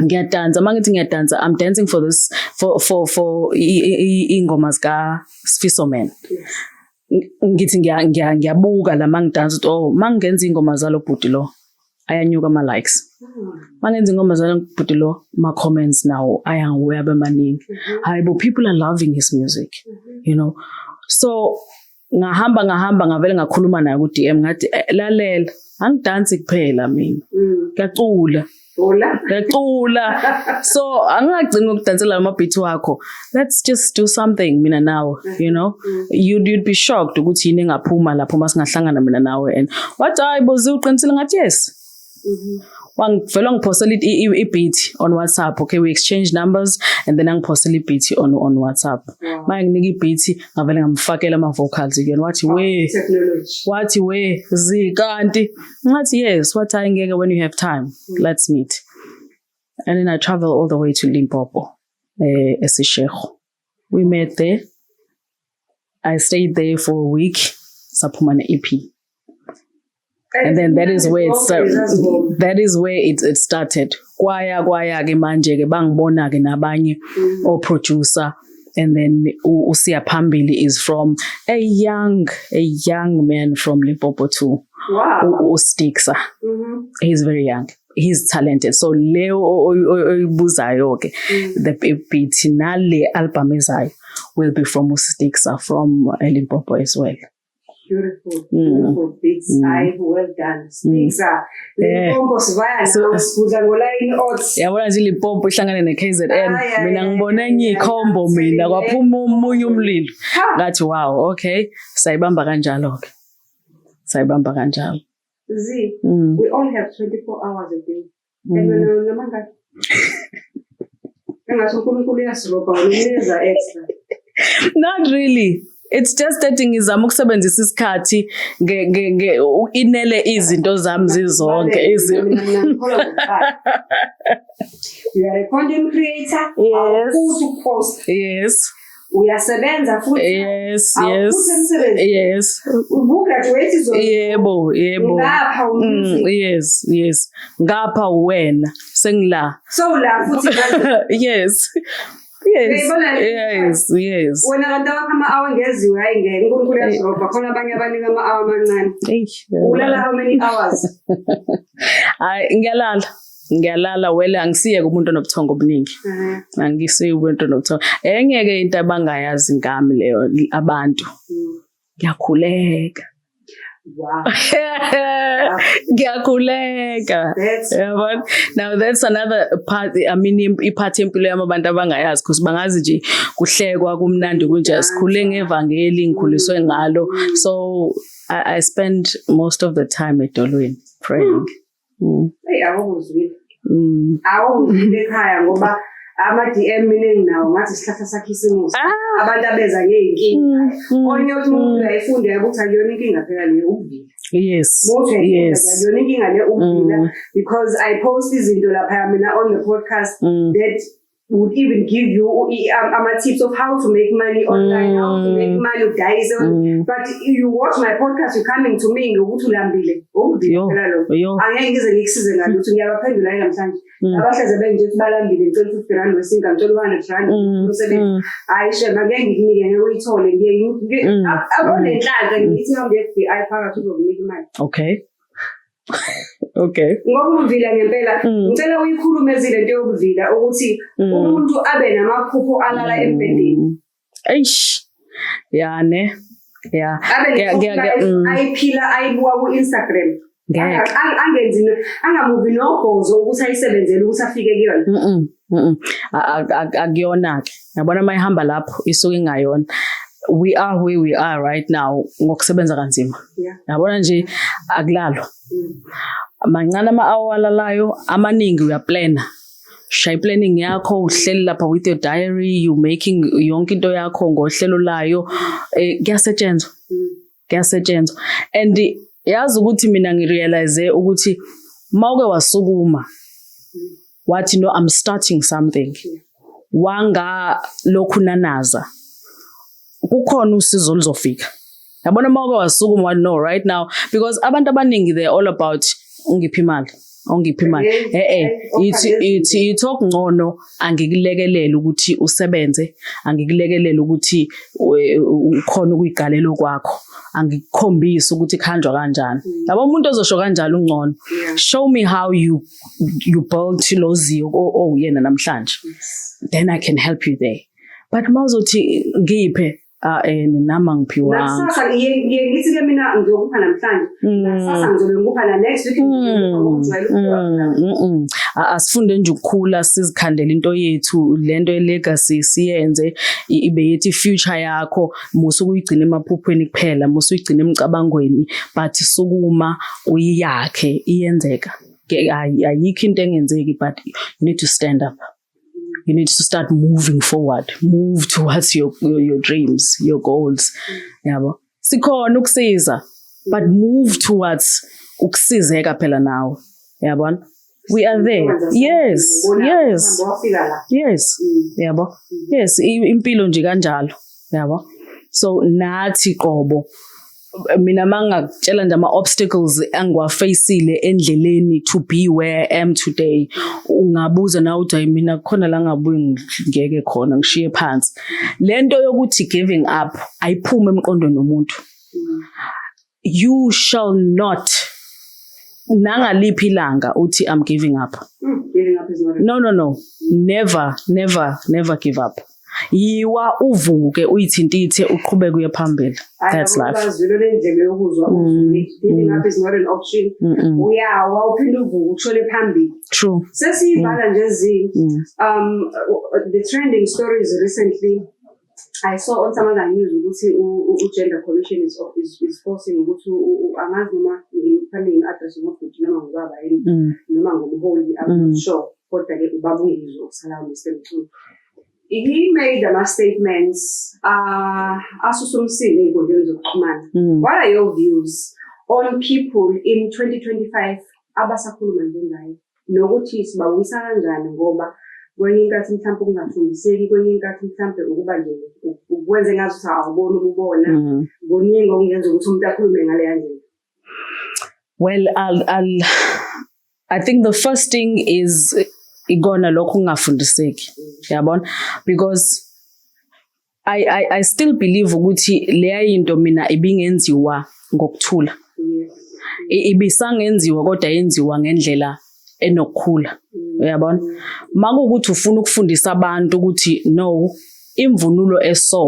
Ngiyadansa, mangithi ngiyadansa, I'm dancing for this for ingoma zika Sfiso Man. Ngithi ngiyabuka la mangidansa ukuthi oh mangenza ingoma zalo bhuti lo ayanyuka ama likes. Mangenza ingoma zalo bhuti lo ma comments now ayangibuya bemaningi. Hayibo, people are loving his music, So ngahamba ngavele ngakhuluma naye ku DM ngathi lalela angidansi kuphela mina. Ngiyacula. So angagcina ukudansela ama-beat wakho. Let's just do something mina nawe, you'd be shocked ukuthi yini engaphuma lapho masingahlangana mina nawe. And wathi hayibo uqinisile ngathi yes. Wangivela ngipostela i-beat on WhatsApp. Okay, we exchange numbers and then angipostela i-beat on WhatsApp. Manje nginika i-beat ngavele ngamfakela ama-vocals again. Wathi we zikanti ngathi yes, wathi ayingeke when you have time. Let's meet. And then I travel all the way to Limpopo, Esishego. We met there. I stayed there for a week. Saphuma ne-EP. And then that is where it started. Kwaya ke manje ke bangibona ke nabanye o producer, and then uSiya Phambili is from a young man from Limpopo too. Wow. Stixa. He's very young. He's talented. So Leo oyibuzayo ke the beat nale album ezayo will be from Stixa from Limpopo as well. Beautiful beats. Well done. Stixa. Limpopo sivaya nasibuza ngoline odds. Yabona nje Limpopo ihlangane neKZN. Mina ngibona enye ikhombo mina kwaphuma umunye umlilo. Ngathi wow, okay. Sayibamba kanjalo ke. Sayibamba kanjalo. Z, we all have 24 hours a day. And extra. Not really. It's just that ngizama ukusebenzisa isikhathi inele izinto zami zizonke. You are a content creator. Yes. Who to post. Yes. Uyasebenza futhi. Yes. Ubugraduate zona. Yebo. Ngapha Yes. Ngapha wena sengila. So la futhi manje. Yes. Wena kanti ama-hour ngeziwe ayingeke uNkulunkulu uyasirobha khona abanye abaningi ama-hour amancane. Ulala how many hours? Ngiyalala wele angisiye kumuntu onobuthongo obuningi. Angisiye kumuntu onobuthongo. Engeke into abangayazi ngami leyo abantu. Ngiyakhuleka. Wow. Ngiyakhuleka. Yabona? Now that's another part. I mean, iphathi empilo yami abantu abangayazi because bangazi nje kuhlekwa kumnandi kunje sikhule ngevangeli ngikhuliswe ngalo. So I spend most of the time edolweni praying. Hey, awuzwile. Awuzwile ekhaya ngoba ama-DM miningi nawo ngathi isihlahla sakhe isimusi abantu abeza ngey'nkinga onye uthi umuntu ayifunde ukuthi akuyona inkinga phela leyo ukuvila. Yes. Akuyona inkinga le ukuvila because I post izinto lapha mina on the podcast that would even give you tips of how to make money online, how to make money with guys. But you watch my podcast, you're coming to me ngokuthi ulambile. Ukuvila lo. Angeke ngize ngikusize ngalutho ngiyabaphendula namhlanje. Abahleze benje ukuthi balambile ngicela R50 wesinga ngicela R100 umsebenzi. Hayi shema ngeke ngikunike ngeke uyithole ngiye abone inhlanhla ngithi hambe FBI phakathi uzokunika imali. Okay. Okay. Ngoba uvila ngempela ngicela uyikhulumezile into yokuvila ukuthi umuntu abe namaphupho alala embedeni. Eish. Yeah ne. Yeah. Ayiphila ayibuka ku Instagram. Angenzi angamuvi nogozo ukuthi ayisebenzele ukuthi afike kuyona. Akuyona ke. Yabona mayihamba lapho isuke ingayona. We are where we are right now ngokusebenza kanzima. Yabona nje akulalwa. Mancane ama-awalalayo amaningi uyaplana. Shay planning yakho uhleli lapha with your diary, you making yonke into yakho ngohlelo layo. Kuyasetshenzwa. Kuyasetshenzwa. And yazi ukuthi mina ngirealize ukuthi mawuke wasukuma wathi no I'm starting something. Wanga lokhu nanaza. Kukhona usizo luzofika. Yabona mawuke wasukuma no right now because abantu abaningi they're all about ungiphi imali. Ongiphi imali. Ithi talk ngcono angikulekelela ukuthi usebenze, angikulekelela ukuthi ukhona ukuyigalelo kwakho. Angikukhombisa ukuthi khanjwa kanjani. Labo umuntu ozosho kanjalo ungcono. Show me how you build loziyo yena namhlanje. Then I can help you there. But mawuzothi ngiphe nama ngiphiwa. Nasasa ngithi ke mina ngizokupha namhlanje. Nasasa ngizobe ngikupha la next week asifunde nje ukukhula sizikhandela into yethu lento legacy siyenze ibe yethi future yakho musu kuyigcina emaphuphweni kuphela musu uyigcina emicabangweni but sukuma uyiyakhe iyenzeka ayikho into engenzeki but you need to stand up. You need to start moving forward. Move towards your dreams, your goals. Yabo. Sikhona ukusiza, but move towards ukusizeka phela nawe. Yabona? We are there. Yes. Yes. Yes. Yabo. Yes, impilo nje kanjalo. Yabo. So nathi qobo mina mangakutshela nje ama-obstacles angiwafacile endleleni to be where I am today ungabuza na uthi mina khona la ngabuyi ngeke khona ngishiye phansi lento yokuthi giving up ayiphume emqondweni nomuntu. You shall not nangaliphi ilanga uthi I'm giving up. Giving up is not no never give up. Yiwa uvuke uyithintithe uqhubeke uye phambili. That's life. Giving up is not an option. Uyawa uphinde uvuke uthole phambili. True. Sesiyivala nje the trending stories recently I saw on some other news ukuthi gender commission is forcing ukuthi angazi noma ngiphamile address ngokuthi noma ngubaba yini noma ngumholi I'm not sure kodwa ke ubaba ungizwe ukusala Mr. Mthulu. He made statements asusumsile ey'nkundleni zokuxhumana. What are your views on people in 2025 abasakhuluma njengaye nokuthi sibawisa kanjani ngoba kwenye inkathi mhlawumbe ukungafundiseki kwenye inkathi mhlawumbe ukuba nje ukwenze ngathi ukuthi awuboni ukubona ngoningi okungenza ukuthi umuntu akhulume ngale yandlela? Well, I think the first thing is igona lokho ungafundiseki yabona because I still believe ukuthi leya into mina ibingenziwa ngokuthula ibisangenziwa kodwa yenziwa ngendlela enokukhula uyabona makuukuthi ufuna ukufundisa abantu ukuthi no imvunulo eso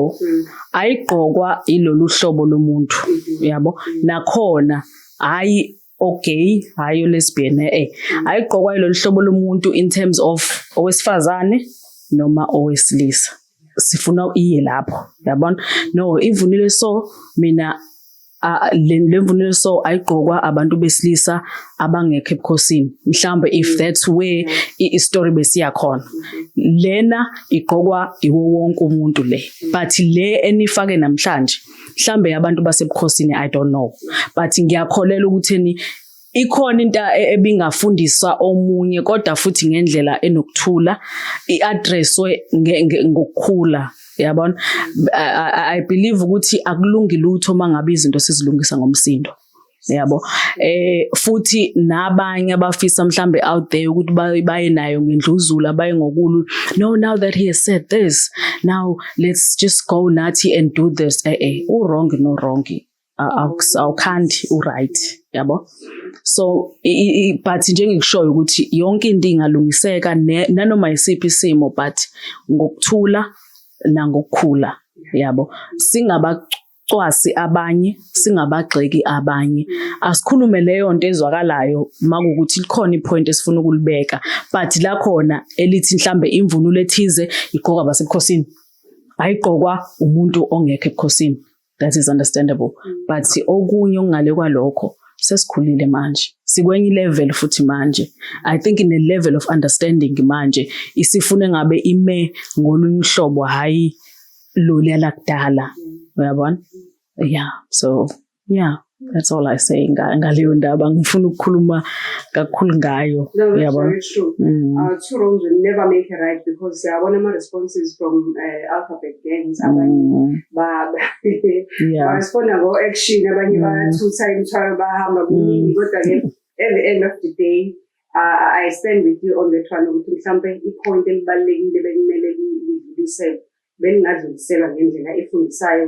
ayigqokwa ilolu hlobo lomuntu yabo nakhona hayi okay hayi lesbian ayigqokwa ilolu hlobo lomuntu in terms of owesifazane noma owesilisa sifuna iye lapho yabona no imvunulo so mina le mvunulo so ayigqokwa abantu besilisa abangekho ebukhosini mhlambe if that's where istory besiya khona lena igqokwa iwo wonke umuntu le but le enifake namhlanje mhlambe abantu basebukhosini I don't know but ngiyakholela ukutheni ikhona into ebingafundiswa omunye kodwa futhi ngendlela enokuthula iaddresswe ngokukhula yabona I believe ukuthi akulungi lutho mangabe izinto sizilungisa ngomsindo yabo futhi nabanye abafisa mhlambe out there ukuthi baye nayo ngendluzula baye ngokulu no now that he has said this now let's just go nathi and do this wrong no wrong awukhandi right yabo so but njengekushoyo ukuthi yonke into ingalungiseka nanoma isiphi isimo but ngokuthula nangokukhula yabo singabacwasi abanye singabagxeki abanye asikhulume leyo nto ezwakalayo makukuthi likhona ipoint esifuna ukulibeka but la khona elithi mhlambe imvunulo ethize igqokwa basebukhosini ayigqokwa umuntu ongekho ebukhosini that is understandable but okunye okungale kwalokho sesikhulile manje sikwenye level futhi manje I think in a level of understanding manje isifune ngabe ime ngolunye uhlobo hayi lolu lakudala uyabona yeah so yeah that's all I say ngaleyo ndaba ngifuna ukukhuluma kakhulu ngayo uyabona two wrongs will never make a right because one of my responses from alphabet gangs abanye responda go action abanye bathutha imithwalo bahamba kuningi kodwa ke at the end of the day I stand with you on that one ukuthi mhlambe ipoint elibalekile bekumele liselwe bengingadluliselwa ngendlela efundisayo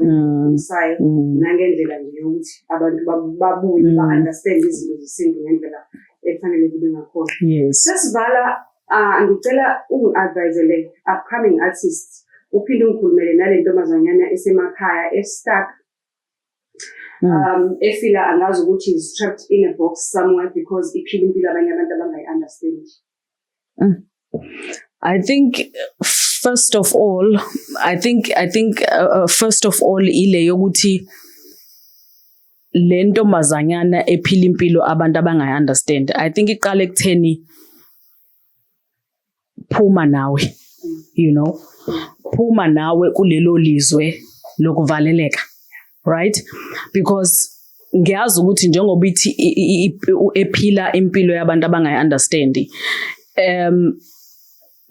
nangendlela nje ukuthi abantu babuye ba-understand izinto zesintu ngendlela efanele kube ngakhona. Yes. Sesivala ngicela ungi-advisele upcoming artists uphinde ungikhulumele nale ntombazanyana esemakhaya stuck efila angazi ukuthi is trapped in a box somewhere because iphila impilo abanye abantu abangayi-understand. I think first of all ile yokuthi le ntombazanyana ephila impilo abantu abangayi-understand I think iqala ekutheni phuma nawe you know phuma nawe kulelo lizwe lokuvaleleka right because ngiyazi ukuthi njengoba ithi ephila impilo yabantu abangayi-understand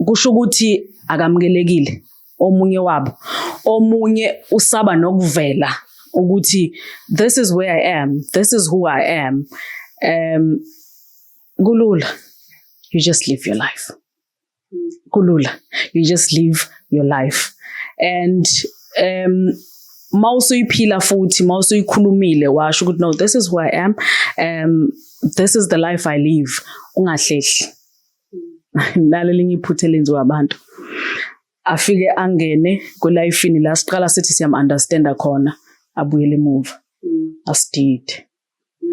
kusho ukuthi akamukelekile omunye wabo omunye usaba nokuvela ukuthi this is where I am this is who I am kulula you just live your life kulula you just live your life and mawusuyiphila futhi mawusuyikhulumile washo ukuthi no this is who I am this is the life I live ungahlehli nalelinye iphuthe lenziwa abantu afike angene kulifini la siqala sithi siyam understand khona abuyele emuva asidide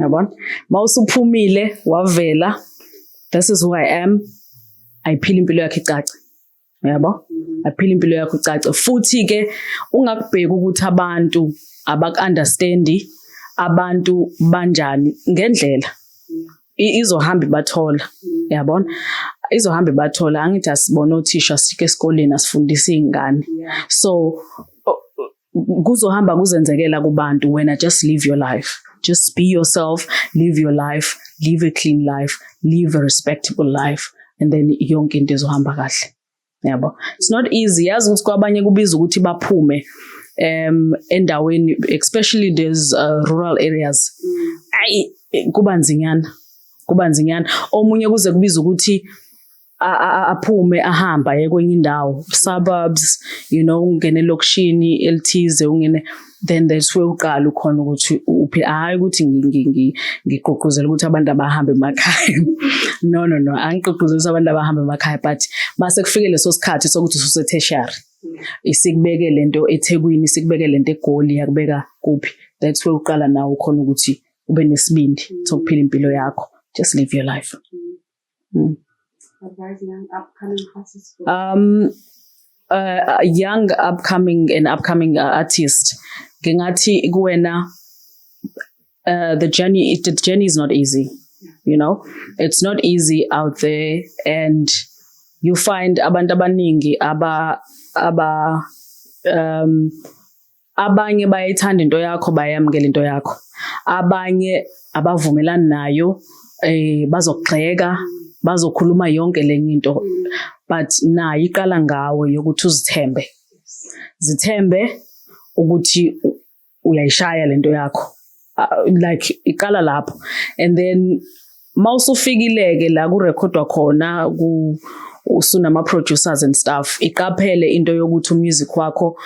yabona mawusuphumile wavela this is who I am ayiphila impilo yakhe icace yabo ayiphila impilo yakhe icace futhi ke ungakubheka ukuthi abantu abaku-understand abantu banjani ngendlela izohamba bathola yabona izohamba bathola angithi asibona othisha sike esikoleni asifundisa izingane so kuzohamba kuzenzekela kubantu wena just live your life just be yourself live your life live a clean life live a respectable life and then yonke into izohamba kahle yabo it's not easy yazi ukuthi kwabanye kubiza ukuthi baphume endaweni especially these rural areas ay kuba nzinyana omunye kuze kubiza ukuthi aphume ahamba kwenye indawo suburbs you know ungene lokishini elithize ungene then that's where uqala ukhona ukuthi uphi hayi ukuthi ngigqugquzela ukuthi abantu abahambe emakhaya no angiqhugquzela abantu abahambe emakhaya but mase kufike leso sikhathi sokuthi ususe tertiary isikubeke lento eThekwini, isikubeke lento eGoli yakubeka kuphi. That's where uqala nawe khona ukuthi ube nesibindi sokuphila impilo yakho. Just live your life. Advising upcoming artists. Young upcoming artist. Ngingathi kuwena the journey is not easy. You know, it's not easy out there, and you find abantu abaningi abanye bayayithanda into yakho, bayamukela into yakho. Abanye abavumelani nayo, bazogxeka, bazokhuluma yonke lenye into. But nayo iqala ngawe yokuthi uzithembe. Zithembe ukuthi uyayishaya lento yakho. Like iqala lapho, and then mawusufikileke la kurekhodwa khona usunama producers and stuff, iqaphele into yokuthi umusic wakho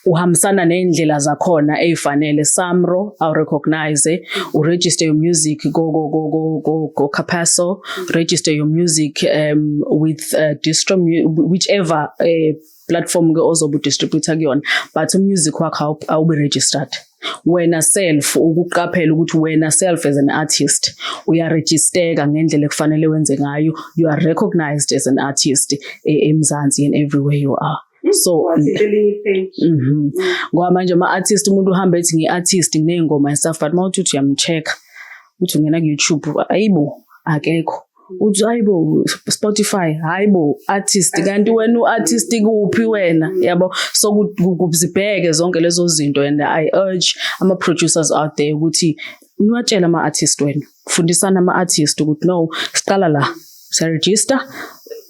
uhambisana neindlela zakhona ezifanele. SAMRO aw recognize, register your music go Capasso, register your music with distro, whichever platform ozobe distributor kuyona, but music wakho awubi registered. Wena self ukuqaphela ukuthi wena self as an artist uyaregistereka ngendlela ekufanele wenze ngayo, you are recognized as an artist eMzansi and everywhere you are. So ngoba manje ama-artist umuntu uhamba ethi ngi-artist nginey'ngoma and stuff, but mawuthi uyamcheck uthi ungena ku-YouTube, hayibo akekho. Uthi hayibo Spotify, hayibo artist, kanti wena u-artist kuphi wena, yabo? So kuzibheke zonke lezo zinto, and I urge ama-producers out there ukuthi niwatshela ama-artist wena, fundisana ama-artist ukuthi no, siqala la, siyaregister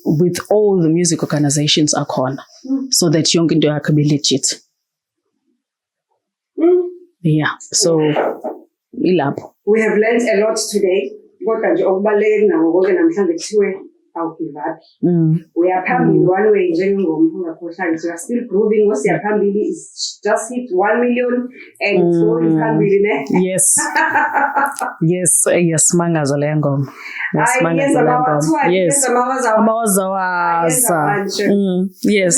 with all the music organizations akhona, so that yonke into yakho be legit. Yeah, so ilapho. We have learned a lot today. Kodwa nje okubaluleke kunako konke namhlanje kuthiwe awugive up. Uyaphambili one way njengengoma ungakhohlanga. So you are still proving what siyaphambili is just hit 1 million and it's going phambili ne? Yes. Yes, mangazo le ngoma. Yes, mangazo le ngoma. Yes. Amawazawaza. Yes.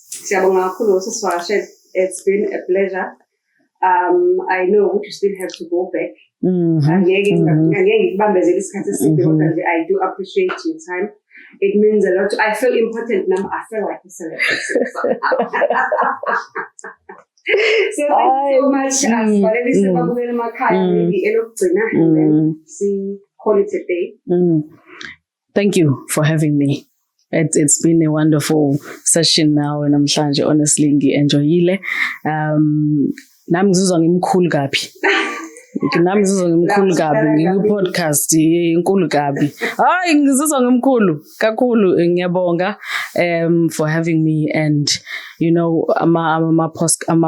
Siyabonga kakhulu siswashe. It's been a pleasure. I know you still have to go back. I do appreciate your time. It means a lot. I feel important now. I feel like a celebrity. So thank you so much. See, call it a day. Thank you for having me. It's been a wonderful session now, and namhlanje honestly ngi-enjoyile. Nami ngizizwa ngimkhulu kabi. Nami ngizizwa ngimkhulu kabi ngi-podcast inkulu kabi. Hayi ngizizwa ngimkhulu kakhulu. Ngiyabonga for having me, and you know ama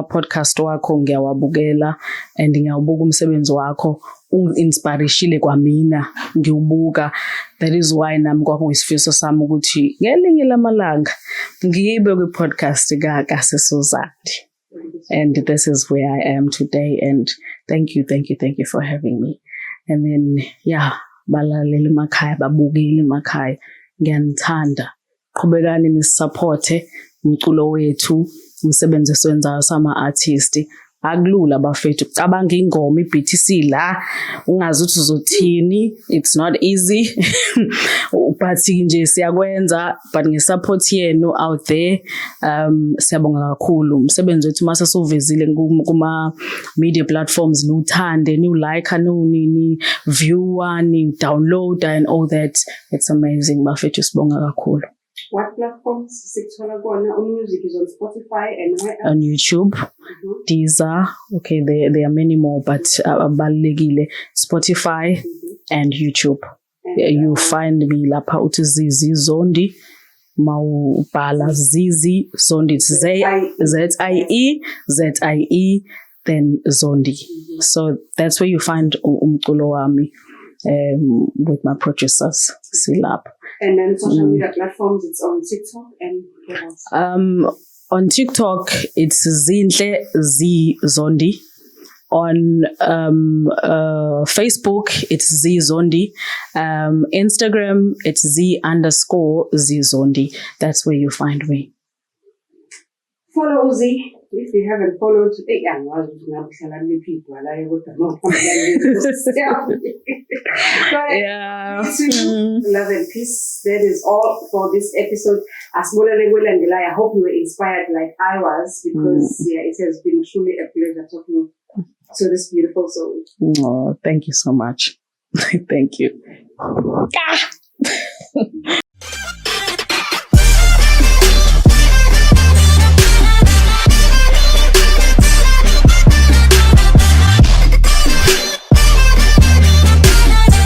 podcast wakho ngiyawabukela, and ngiyawubuka umsebenzi wakho, unginspirishile kwamina ngiwubuka. That is why nami kwakuyisifiso sami ukuthi ngelinye lamalanga ngiyibe kwi-podcast kaSisozandi. And this is where I am today, and thank you for having me. And then balaleli emakhaya, babukeli emakhaya, ngiyanithanda. Qhubekani nisupporte umculo wethu, umsebenzi esiwenzayo sama-artist. Akulula bafethu, cabanga ingoma iBTC la ungazi ukuthi uzothini. It's not easy. But nje siyakwenza, but ngesupport yenu out there siyabonga kakhulu. Umsebenzi wethu mase sovezile kuma media platforms, nuthande, ni like, ni viewer, ni download and all that. It's amazing bafethu, sibonga kakhulu. What platforms music is on Spotify and where else? On YouTube, Deezer. Okay, there are many more, but Spotify and YouTube. You find me lapha uthi Zizi Zondi. Mawubhala Zizi Zondi. Z-I-E, then Zondi. So that's where you find umculo wami with my producers. Silap. And then social media platforms, it's on TikTok and what else? On TikTok, it's Zinhle Z Zondi. On Facebook, it's Z Zondi. Instagram, it's Z_Z Zondi. That's where you find me. Follow Uzi. If you haven't followed, yeah. Love and peace. That is all for this episode. I hope you were inspired like I was, because it has been truly a pleasure talking to this beautiful soul. Oh, thank you so much. Thank you.